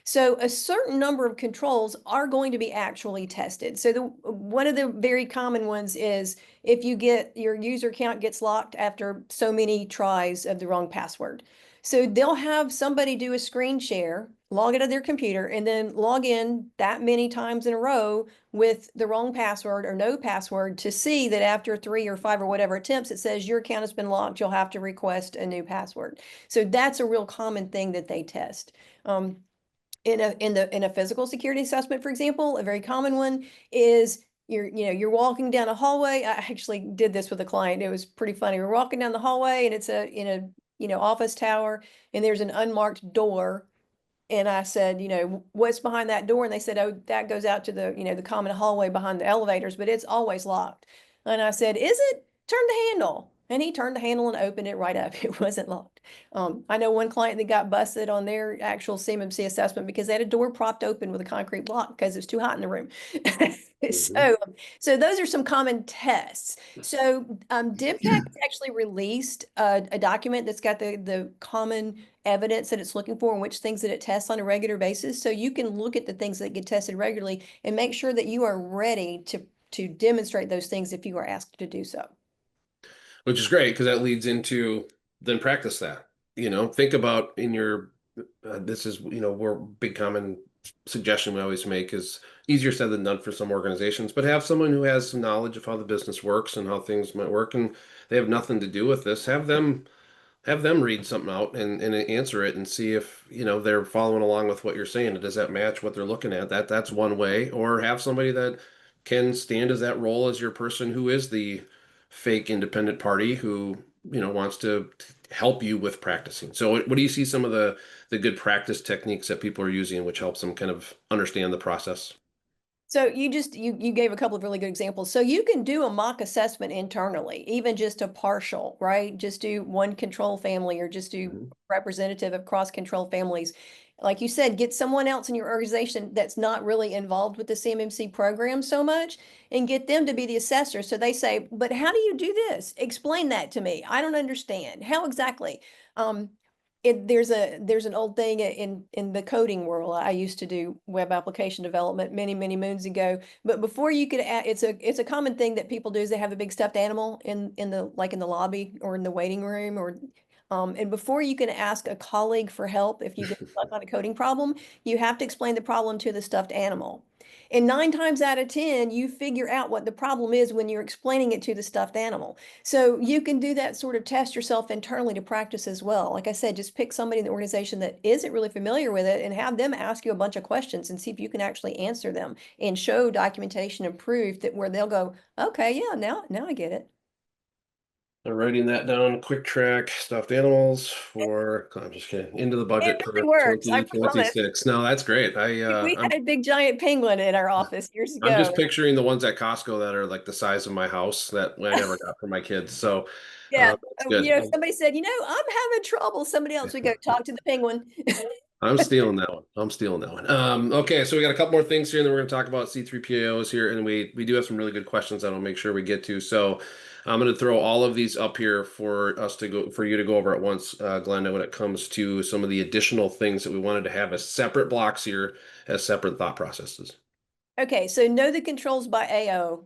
So a certain number of controls are going to be actually tested. So one of the very common ones is if your user account gets locked after so many tries of the wrong password. So they'll have somebody do a screen share log into their computer, and then log in that many times in a row with the wrong password or no password to see that after 3 or 5 or whatever attempts, it says your account has been locked. You'll have to request a new password. So that's a real common thing that they test. In a physical security assessment, for example, a very common one is you're walking down a hallway. I actually did this with a client. It was pretty funny. We're walking down the hallway and it's in a office tower, and there's an unmarked door. And I said, what's behind that door? And they said, oh, that goes out to the common hallway behind the elevators, but it's always locked. And I said, is it? Turn the handle. And he turned the handle and opened it right up. It wasn't locked. I know one client that got busted on their actual CMMC assessment because they had a door propped open with a concrete block because it was too hot in the room. So those are some common tests. So DIMCAC has actually released a document that's got the common evidence that it's looking for and which things that it tests on a regular basis. So you can look at the things that get tested regularly and make sure that you are ready to demonstrate those things if you are asked to do so. Which is great because that leads into then practice that. Think about in your this is we're big common suggestion we always make is easier said than done for some organizations, but have someone who has some knowledge of how the business works and how things might work, and they have nothing to do with this. Have them read something out and answer it and see if they're following along with what you're saying. Does that match what they're looking at? That's one way. Or have somebody that can stand as that role as your person who is the fake independent party who wants to help you with practicing. So what do you see some of the good practice techniques that people are using which helps them kind of understand the process? So you gave a couple of really good examples. So you can do a mock assessment internally, even just a partial, right? Just do one control family or just do representative of cross control families. Like you said, get someone else in your organization that's not really involved with the CMMC program so much and get them to be the assessor. So they say, but how do you do this? Explain that to me. I don't understand. How exactly? There's an old thing in the coding world. I used to do web application development many moons ago. But before you could add, it's a common thing that people do is they have a big stuffed animal in the lobby or in the waiting room or and before you can ask a colleague for help if you get stuck on a coding problem, you have to explain the problem to the stuffed animal. And 9 times out of 10, you figure out what the problem is when you're explaining it to the stuffed animal. So you can do that sort of test yourself internally to practice as well. Like I said, just pick somebody in the organization that isn't really familiar with it and have them ask you a bunch of questions and see if you can actually answer them and show documentation and proof that where they'll go, okay, yeah, now I get it. I'm writing that down. Quick track stuffed animals for, I'm just kidding, into the budget It for really works, I promise. 2026. No, that's great. We had a big giant penguin in our office years I'm ago. just picturing the ones at Costco that are like the size of my house that I never got for my kids. So Yeah, that's good. somebody said, I'm having trouble. Somebody else would go talk to the penguin. I'm stealing that one. I'm stealing that one. Okay, so we got a couple more things here, and then we're going to talk about C3PAOs here, and we do have some really good questions that I'll make sure we get to. So I'm going to throw all of these up here for you to go over at once, Glenda, when it comes to some of the additional things that we wanted to have as separate blocks here, as separate thought processes. Okay, so know the controls by AO.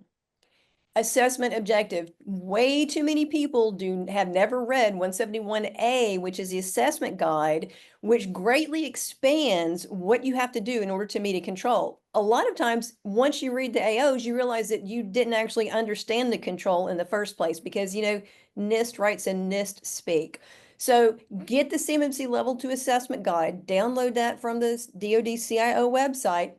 Assessment objective. Way too many people have never read 171A, which is the assessment guide, which greatly expands what you have to do in order to meet a control. A lot of times, once you read the AOs, you realize that you didn't actually understand the control in the first place because, NIST writes in NIST speak. So get the CMMC Level 2 assessment guide, download that from the DoD CIO website,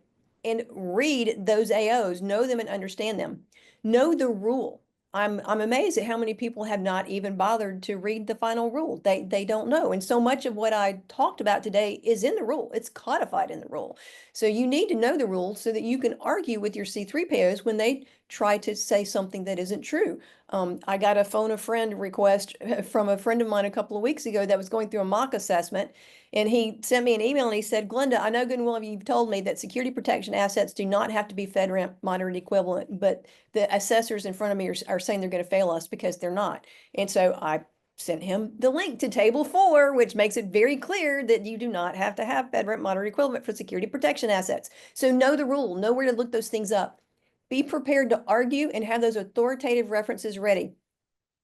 and read those AOs, know them and understand them. Know the rule. I'm amazed at how many people have not even bothered to read the final rule. They don't know. And so much of what I talked about today is in the rule. It's codified in the rule. So you need to know the rule so that you can argue with your C3PAOs when they try to say something that isn't true. I got a phone a friend request from a friend of mine a couple of weeks ago that was going through a mock assessment. And he sent me an email and he said, Glenda, I know good and well you've told me that security protection assets do not have to be FedRAMP moderate equivalent, but the assessors in front of me are saying they're going to fail us because they're not. And so I sent him the link to table 4, which makes it very clear that you do not have to have FedRAMP moderate equivalent for security protection assets. So know the rule, know where to look those things up. Be prepared to argue and have those authoritative references ready.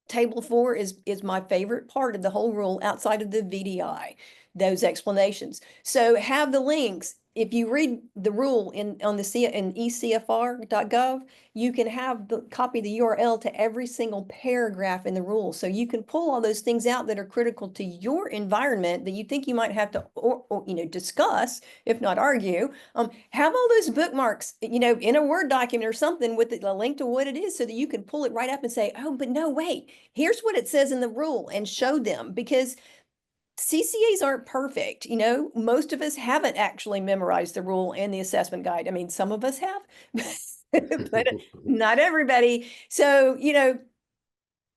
Table 4 is my favorite part of the whole rule outside of the VDI. those explanations. So have the links. If you read the rule in ecfr.gov, you can have the copy the URL to every single paragraph in the rule. So you can pull all those things out that are critical to your environment that you think you might have to or discuss, if not argue. Have all those bookmarks, in a Word document or something with a link to what it is so that you can pull it right up and say, oh, but no, wait, here's what it says in the rule, and show them, because CCAs aren't perfect. Most of us haven't actually memorized the rule and the assessment guide. I mean, some of us have, but not everybody. So,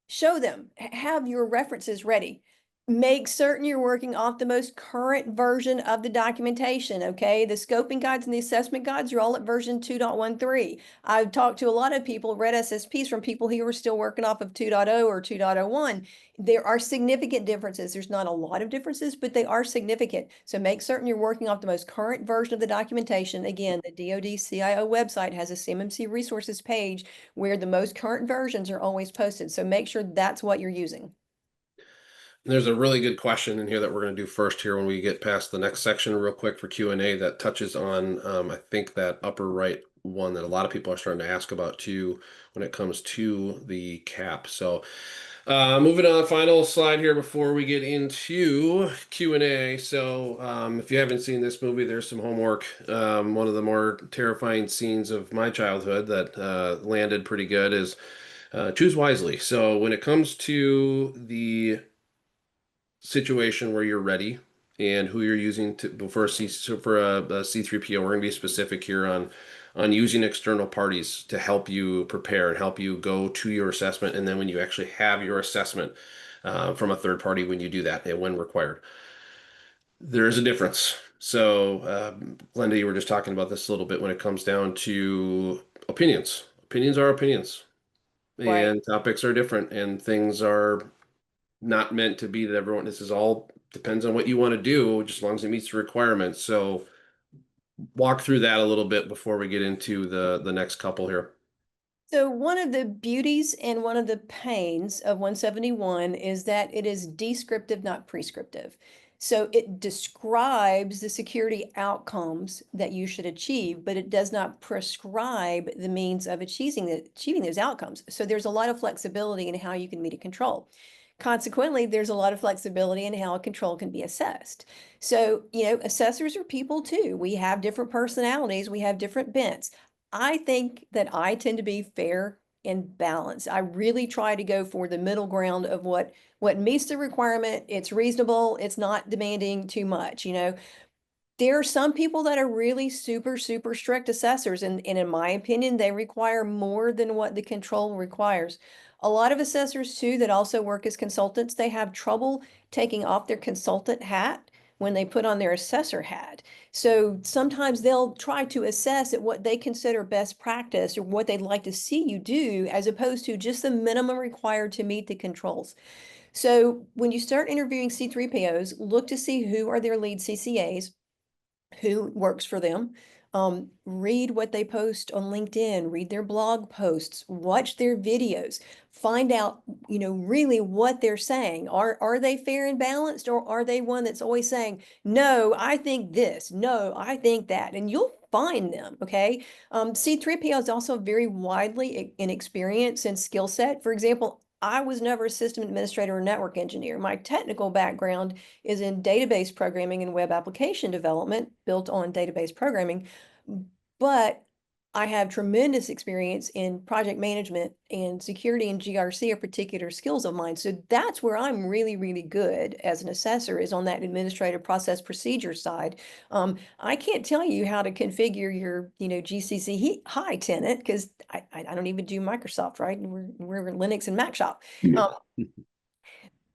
show them, have your references ready. Make certain you're working off the most current version of the documentation, okay? The scoping guides and the assessment guides, you're all at version 2.13. I've talked to a lot of people, read SSPs from people who are still working off of 2.0 or 2.01. There are significant differences. There's not a lot of differences, but they are significant. So make certain you're working off the most current version of the documentation. Again, the DoD CIO website has a CMMC resources page where the most current versions are always posted. So make sure that's what you're using. There's a really good question in here that we're going to do first here when we get past the next section real quick for Q&A that touches on, I think, that upper right one that a lot of people are starting to ask about too when it comes to the cap. So moving on, final slide here before we get into Q&A. So if you haven't seen this movie, there's some homework. One of the more terrifying scenes of my childhood that landed pretty good is choose wisely. So when it comes to the situation where you're ready and who you're using for a C3PO, we're going to be specific here on using external parties to help you prepare and help you go to your assessment. And then when you actually have your assessment from a third party, when you do that and when required, there is a difference. So Glenda, you were just talking about this a little bit when it comes down to opinions. Opinions are opinions. Right. And topics are different and things are not meant to be that everyone, this is all depends on what you want to do, just as long as it meets the requirements. So walk through that a little bit before we get into the next couple here. So one of the beauties and one of the pains of 171 is that it is descriptive, not prescriptive. So it describes the security outcomes that you should achieve, but it does not prescribe the means of achieving those outcomes. So there's a lot of flexibility in how you can meet a control. Consequently, there's a lot of flexibility in how a control can be assessed. So, assessors are people too. We have different personalities, we have different bents. I think that I tend to be fair and balanced. I really try to go for the middle ground of what meets the requirement. It's reasonable. It's not demanding too much. There are some people that are really super, super strict assessors, and in my opinion, they require more than what the control requires. A lot of assessors too that also work as consultants, they have trouble taking off their consultant hat when they put on their assessor hat. So sometimes they'll try to assess at what they consider best practice or what they'd like to see you do, as opposed to just the minimum required to meet the controls. So when you start interviewing C3POs, look to see who are their lead CCAs, who works for them. Read what they post on LinkedIn, read their blog posts, watch their videos, find out, really what they're saying. Are they fair and balanced, or are they one that's always saying, no, I think this, no, I think that, and you'll find them, okay? C3PO is also very widely in experience and skill set. For example, I was never a system administrator or network engineer. My technical background is in database programming and web application development built on database programming, but I have tremendous experience in project management, and security and GRC are particular skills of mine. So that's where I'm really, really good as an assessor, is on that administrative process procedure side. I can't tell you how to configure your, GCC high tenant, because I don't even do Microsoft, right? We're Linux and Mac shop.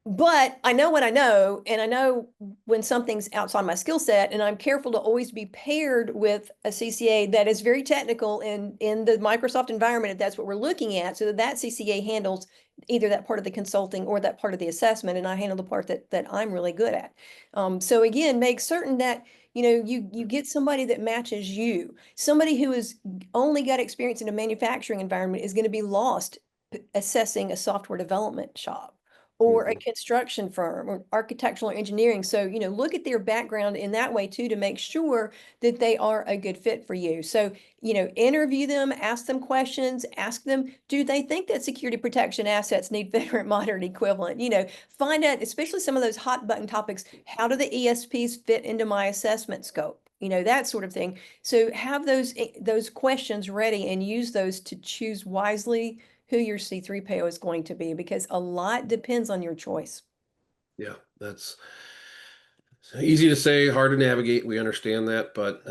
But I know what I know, and I know when something's outside my skill set, and I'm careful to always be paired with a CCA that is very technical in the Microsoft environment, if that's what we're looking at, so that CCA handles either that part of the consulting or that part of the assessment, and I handle the part that I'm really good at. So again, make certain that you get somebody that matches you. Somebody who has only got experience in a manufacturing environment is going to be lost assessing a software development shop. or a construction firm or architectural engineering. So, look at their background in that way too, to make sure that they are a good fit for you. So, interview them, ask them questions, ask them, do they think that security protection assets need veteran moderate equivalent? Find out, especially some of those hot button topics, how do the ESPs fit into my assessment scope? That sort of thing. So have those questions ready and use those to choose wisely who your C3PO is going to be, because a lot depends on your choice. Yeah, that's easy to say, hard to navigate. We understand that, but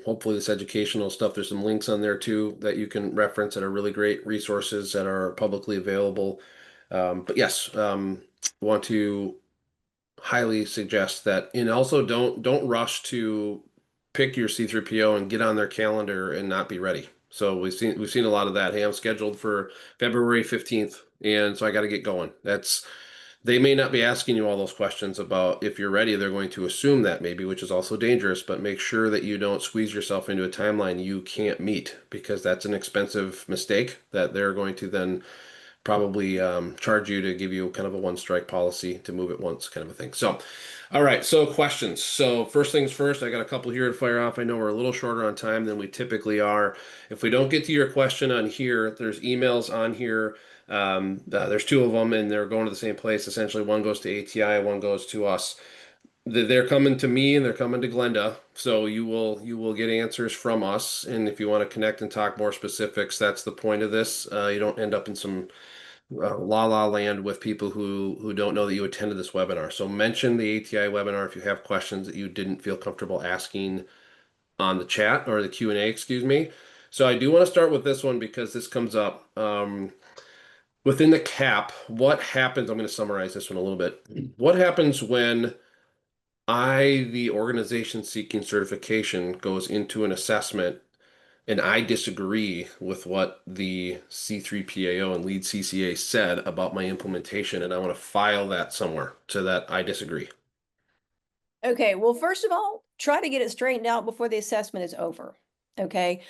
hopefully this educational stuff, there's some links on there too that you can reference that are really great resources that are publicly available. But yes, want to highly suggest that, and also don't rush to pick your C3PO and get on their calendar and not be ready. So we've seen a lot of that. Hey, I'm scheduled for February 15th, and so I got to get going. They may not be asking you all those questions about if you're ready. They're going to assume that maybe, which is also dangerous, but make sure that you don't squeeze yourself into a timeline you can't meet, because that's an expensive mistake that they're going to then probably charge you to give you kind of a one strike policy to move it once kind of a thing. So, all right. So questions. So first things first, I got a couple here to fire off. I know we're a little shorter on time than we typically are. If we don't get to your question on here, there's emails on here. There's two of them and they're going to the same place. Essentially, one goes to ATI, one goes to us. They're coming to me and they're coming to Glenda. So you will get answers from us. And if you want to connect and talk more specifics, that's the point of this. You don't end up in some la la land with people who don't know that you attended this webinar. So mention the ATI webinar if you have questions that you didn't feel comfortable asking on the chat or the Q&A, excuse me. So I do want to start with this one because this comes up. Within the CAP, what happens? I'm going to summarize this one a little bit. What happens when the organization seeking certification, goes into an assessment and I disagree with what the C3PAO and lead CCA said about my implementation, and I want to file that somewhere so that I disagree? Okay, well, first of all, try to get it straightened out before the assessment is over. Okay.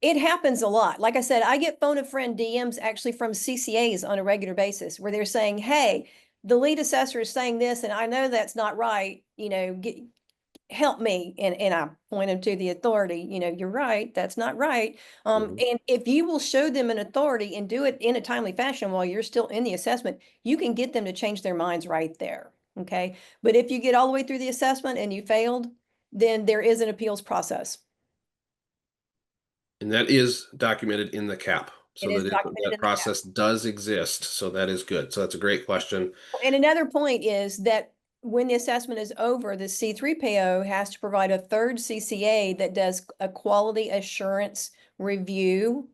It happens a lot. Like I said, I get phone a friend DMs actually from CCAs on a regular basis where they're saying, hey, the lead assessor is saying this, and I know that's not right. Help me. And I point them to the authority. You're right, that's not right. And if you will show them an authority and do it in a timely fashion while you're still in the assessment, you can get them to change their minds right there. Okay. But if you get all the way through the assessment and you failed, then there is an appeals process. And that is documented in the CAP. So It is that documented that in the CAP. process does exist. So that is good. So that's a great question. And another point is that when the assessment is over, the C3PO has to provide a third CCA that does a quality assurance review.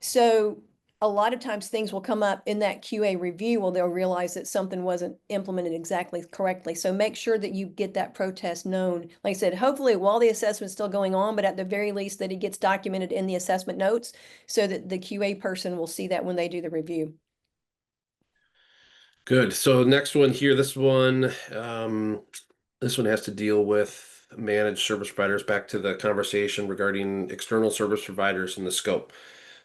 So a lot of times things will come up in that QA review where they'll realize that something wasn't implemented exactly correctly. So make sure that you get that protest known. Like I said, hopefully while the assessment is still going on, but at the very least that it gets documented in the assessment notes so that the QA person will see that when they do the review. Good. So next one here, this one has to deal with managed service providers. Back to the conversation regarding external service providers and the scope.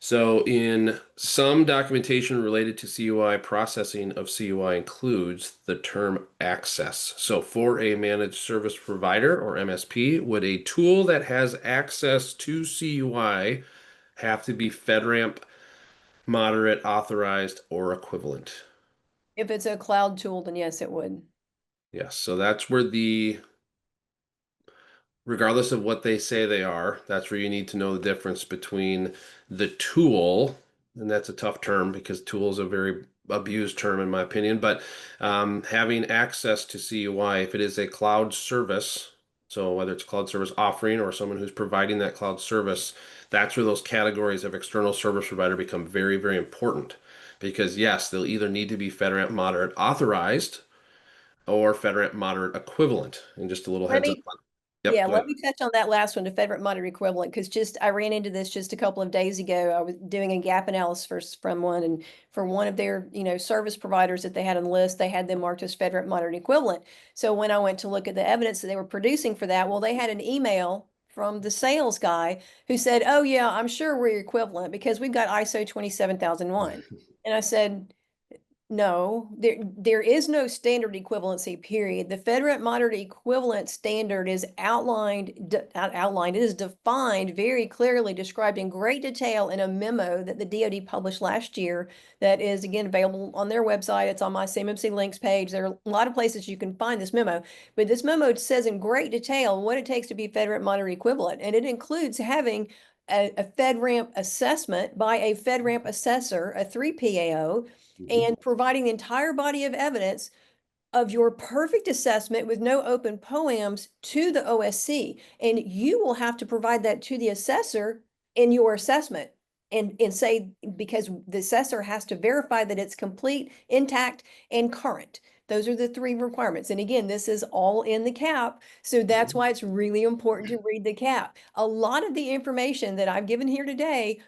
So in some documentation related to CUI, processing of CUI includes the term access. So for a managed service provider or MSP, would a tool that has access to CUI have to be FedRAMP moderate, authorized, or equivalent? If it's a cloud tool, then yes, it would. Yes, so that's where regardless of what they say they are, that's where you need to know the difference between the tool, and that's a tough term because tool is a very abused term in my opinion, but having access to CUI, if it is a cloud service, so whether it's a cloud service offering or someone who's providing that cloud service, that's where those categories of external service provider become very, very important. Because yes, they'll either need to be FedRAMP moderate authorized or FedRAMP moderate equivalent. And just a little Let heads up. me Yep, Yeah, go let ahead. me touch on that last one, the FedRAMP moderate equivalent, because I ran into this just a couple of days ago. I was doing a gap analysis from one, and for one of their, service providers that they had on the list, they had them marked as FedRAMP moderate equivalent. So when I went to look at the evidence that they were producing for that, well, they had an email from the sales guy who said, oh yeah, I'm sure we're equivalent because we've got ISO 27001. And I said, No, there is no standard equivalency period. The FedRAMP moderate equivalent standard is outlined, it is defined very clearly, described in great detail in a memo that the DoD published last year that is again available on their website. It's on my CMMC links page. There are a lot of places you can find this memo, but this memo says in great detail what it takes to be FedRAMP moderate equivalent, and it includes having a FedRAMP assessment by a FedRAMP assessor, a 3PAO, and providing the entire body of evidence of your perfect assessment with no open poems to the OSC. And you will have to provide that to the assessor in your assessment and say, because the assessor has to verify that it's complete, intact, and current. Those are the three requirements. And again, this is all in the CAP. So that's why it's really important to read the CAP. A lot of the information that I've given here today,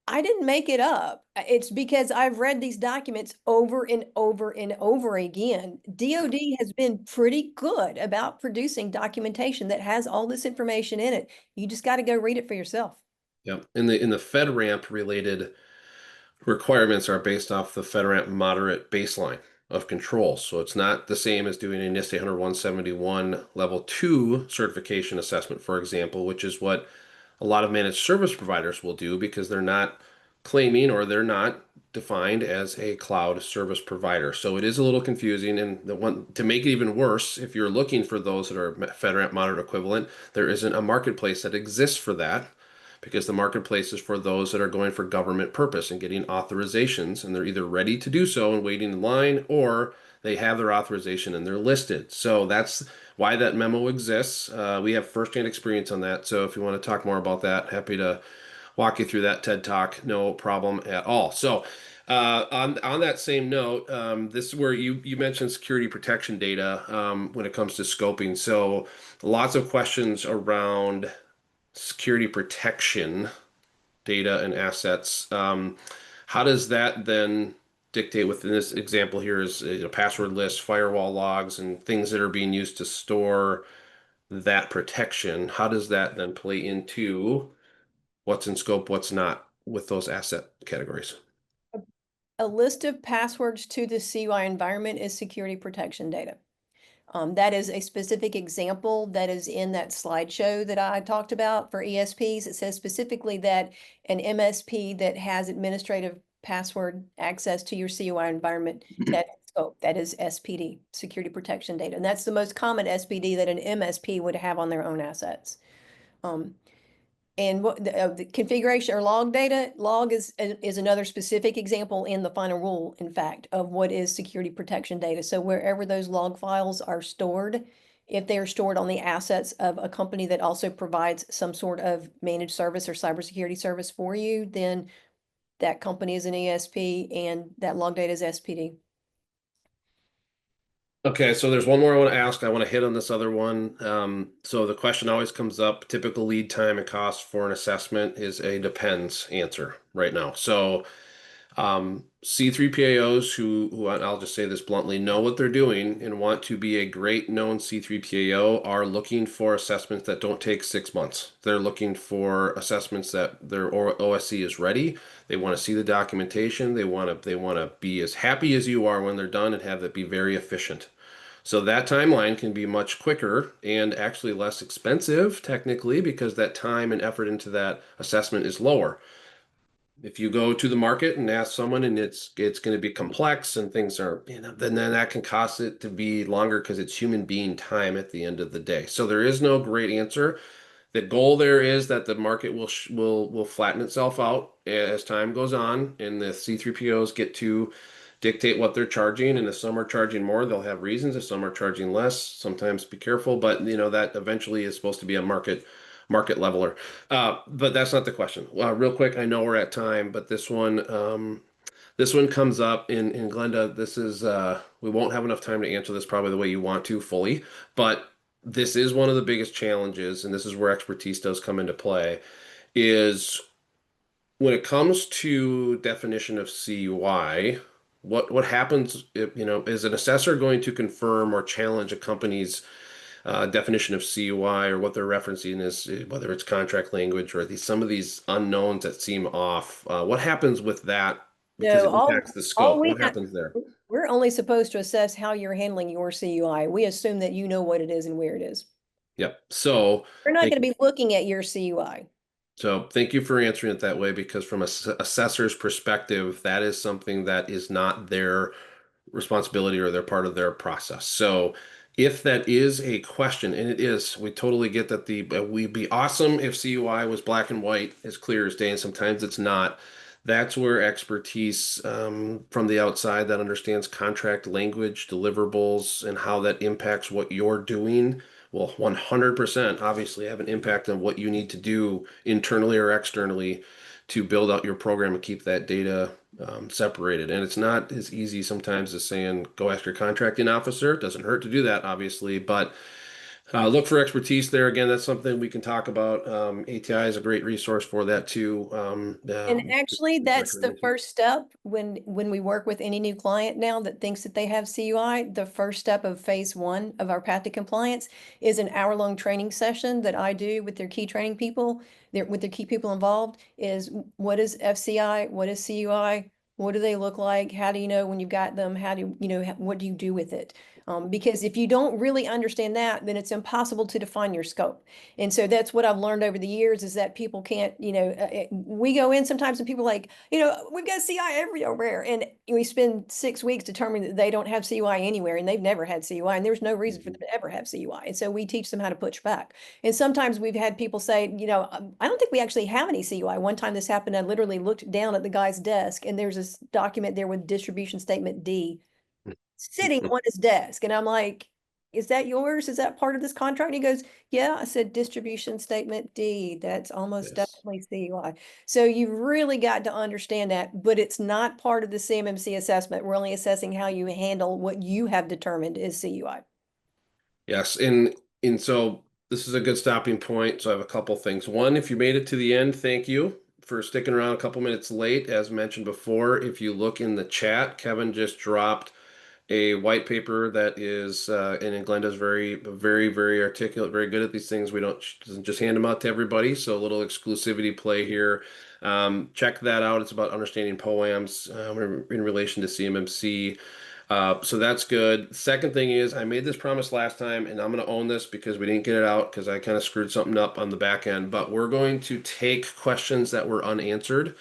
I didn't make it up. It's because I've read these documents over and over and over again. DoD has been pretty good about producing documentation that has all this information in it. You just got to go read it for yourself. Yep. In the FedRAMP related requirements are based off the FedRAMP moderate baseline of control. So it's not the same as doing a NIST 171 level 2 certification assessment, for example, which is what a lot of managed service providers will do because they're not claiming or they're not defined as a cloud service provider. So it is a little confusing. And the one to make it even worse, if you're looking for those that are FedRAMP moderate equivalent, there isn't a marketplace that exists for that because the marketplace is for those that are going for government purpose and getting authorizations, and they're either ready to do so and waiting in line, or they have their authorization and they're listed. So that's why that memo exists. We have firsthand experience on that. So if you want to talk more about that, happy to walk you through that TED Talk. No problem at all. So on that same note, this is where you mentioned security protection data when it comes to scoping. So lots of questions around security protection data and assets. How does that then dictate within this example here is password lists, firewall logs, and things that are being used to store that protection? How does that then play into what's in scope, what's not with those asset categories? A list of passwords to the CUI environment is security protection data. That is a specific example that is in that slideshow that I talked about for ESPs. It says specifically that an MSP that has administrative password access to your CUI environment, that scope, that is SPD, security protection data. And that's the most common SPD that an MSP would have on their own assets. And what the configuration or log data, log is another specific example in the final rule, in fact, of what is security protection data. So wherever those log files are stored, if they are stored on the assets of a company that also provides some sort of managed service or cybersecurity service for you, then that company is an ESP and that log data is SPD. Okay, so there's one more I want to ask. I want to hit on this other one. So the question always comes up, typical lead time and cost for an assessment is a depends answer right now. So C3PAOs who I'll just say this bluntly, know what they're doing and want to be a great known C3PAO are looking for assessments that don't take 6 months. They're looking for assessments that their OSC is ready. They want to see the documentation. They want to be as happy as you are when they're done and have that be very efficient. So that timeline can be much quicker and actually less expensive technically because that time and effort into that assessment is lower. If you go to the market and ask someone and it's going to be complex and things are, then that can cost it to be longer because it's human being time at the end of the day. So there is no great answer. The goal there is that the market will flatten itself out as time goes on and the C3POs get to dictate what they're charging. And if some are charging more, they'll have reasons. If some are charging less, sometimes be careful. But that eventually is supposed to be a market leveler. But that's not the question. Real quick, I know we're at time, but this one comes up in Glenda. This is we won't have enough time to answer this probably the way you want to fully, but this is one of the biggest challenges, and this is where expertise does come into play, is when it comes to definition of CUI, what happens if, is an assessor going to confirm or challenge a company's definition of CUI or what they're referencing is whether it's contract language or some of these unknowns that seem off. What happens with that Because No, it impacts the all scope. we What have, happens there? we're only supposed to assess how you're handling your CUI. We assume that you know what it is and where it is. Yep. So We're not thank going to be looking at your CUI. So thank you for answering it that way, because from a assessor's perspective, that is something that is not their responsibility or they're part of their process. So if that is a question, and it is, we totally get that we'd be awesome if CUI was black and white, as clear as day, and sometimes it's not. That's where expertise from the outside that understands contract language, deliverables, and how that impacts what you're doing will 100% obviously have an impact on what you need to do internally or externally to build out your program and keep that data separated. And it's not as easy sometimes as saying, go ask your contracting officer. It doesn't hurt to do that, obviously, but look for expertise there. Again, that's something we can talk about. ATI is a great resource for that too. And actually, that's the recommendation. first step when we work with any new client now that thinks that they have CUI. The first step of phase 1 of our path to compliance is an hour-long training session that I do with their key training people, with their key people involved, is what is FCI, what is CUI, what do they look like, how do you know when you've got them, how do you know, what do you do with it? Because if you don't really understand that, then it's impossible to define your scope. And so that's what I've learned over the years, is that people can't, we go in sometimes and people are like, we've got CI everywhere. And we spend 6 weeks determining that they don't have CUI anywhere, and they've never had CUI, and there's no reason for them to ever have CUI. And so we teach them how to push back. And sometimes we've had people say, I don't think we actually have any CUI. One time this happened, I literally looked down at the guy's desk and there's this document there with distribution statement D sitting on his desk. And I'm like, is that yours? Is that part of this contract? And he goes, yeah. I said, distribution statement D, that's almost Yes. definitely CUI. So you've really got to understand that, but it's not part of the CMMC assessment. We're only assessing how you handle what you have determined is CUI. Yes, and so this is a good stopping point. So I have a couple things. One, if you made it to the end, thank you for sticking around a couple minutes late. As mentioned before, if you look in the chat, Kevin just dropped a white paper that is, and Glenda's very articulate, very good at these things. We don't doesn't just hand them out to everybody. So a little exclusivity play here. Check that out. It's about understanding POAMs in relation to CMMC. So that's good. Second thing is, I made this promise last time, and I'm going to own this because we didn't get it out because I kind of screwed something up on the back end. But we're going to take questions that were unanswered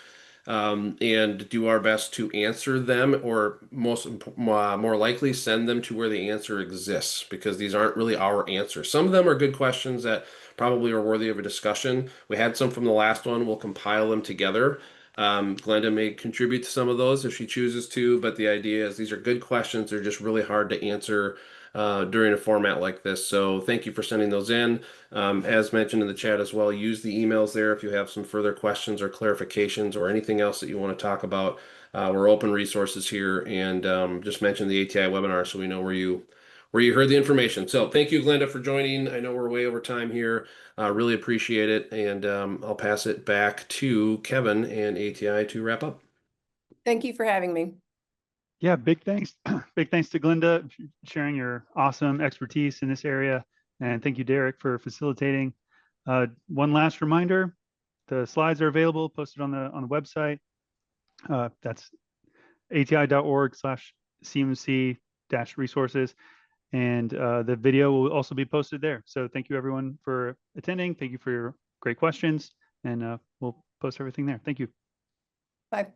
and do our best to answer them, or more likely send them to where the answer exists, because these aren't really our answers. Some of them are good questions that probably are worthy of a discussion. We had some from the last one. We'll compile them together. Glenda may contribute to some of those if she chooses to, but the idea is these are good questions. They're just really hard to answer during a format like this. So thank you for sending those in. As mentioned in the chat as well, use the emails there if you have some further questions or clarifications or anything else that you want to talk about. We're open resources here, and just mention the ATI webinar so we know where you heard the information. So thank you, Glenda, for joining. I know we're way over time here. Really appreciate it, and I'll pass it back to Kevin and ATI to wrap up. Thank you for having me. Yeah, big thanks. Big thanks to Glenda for sharing your awesome expertise in this area. And thank you, Derek, for facilitating. One last reminder, the slides are available, posted on the website. That's ati.org/CMMC-resources. And the video will also be posted there. So thank you, everyone, for attending. Thank you for your great questions. And we'll post everything there. Thank you. Bye.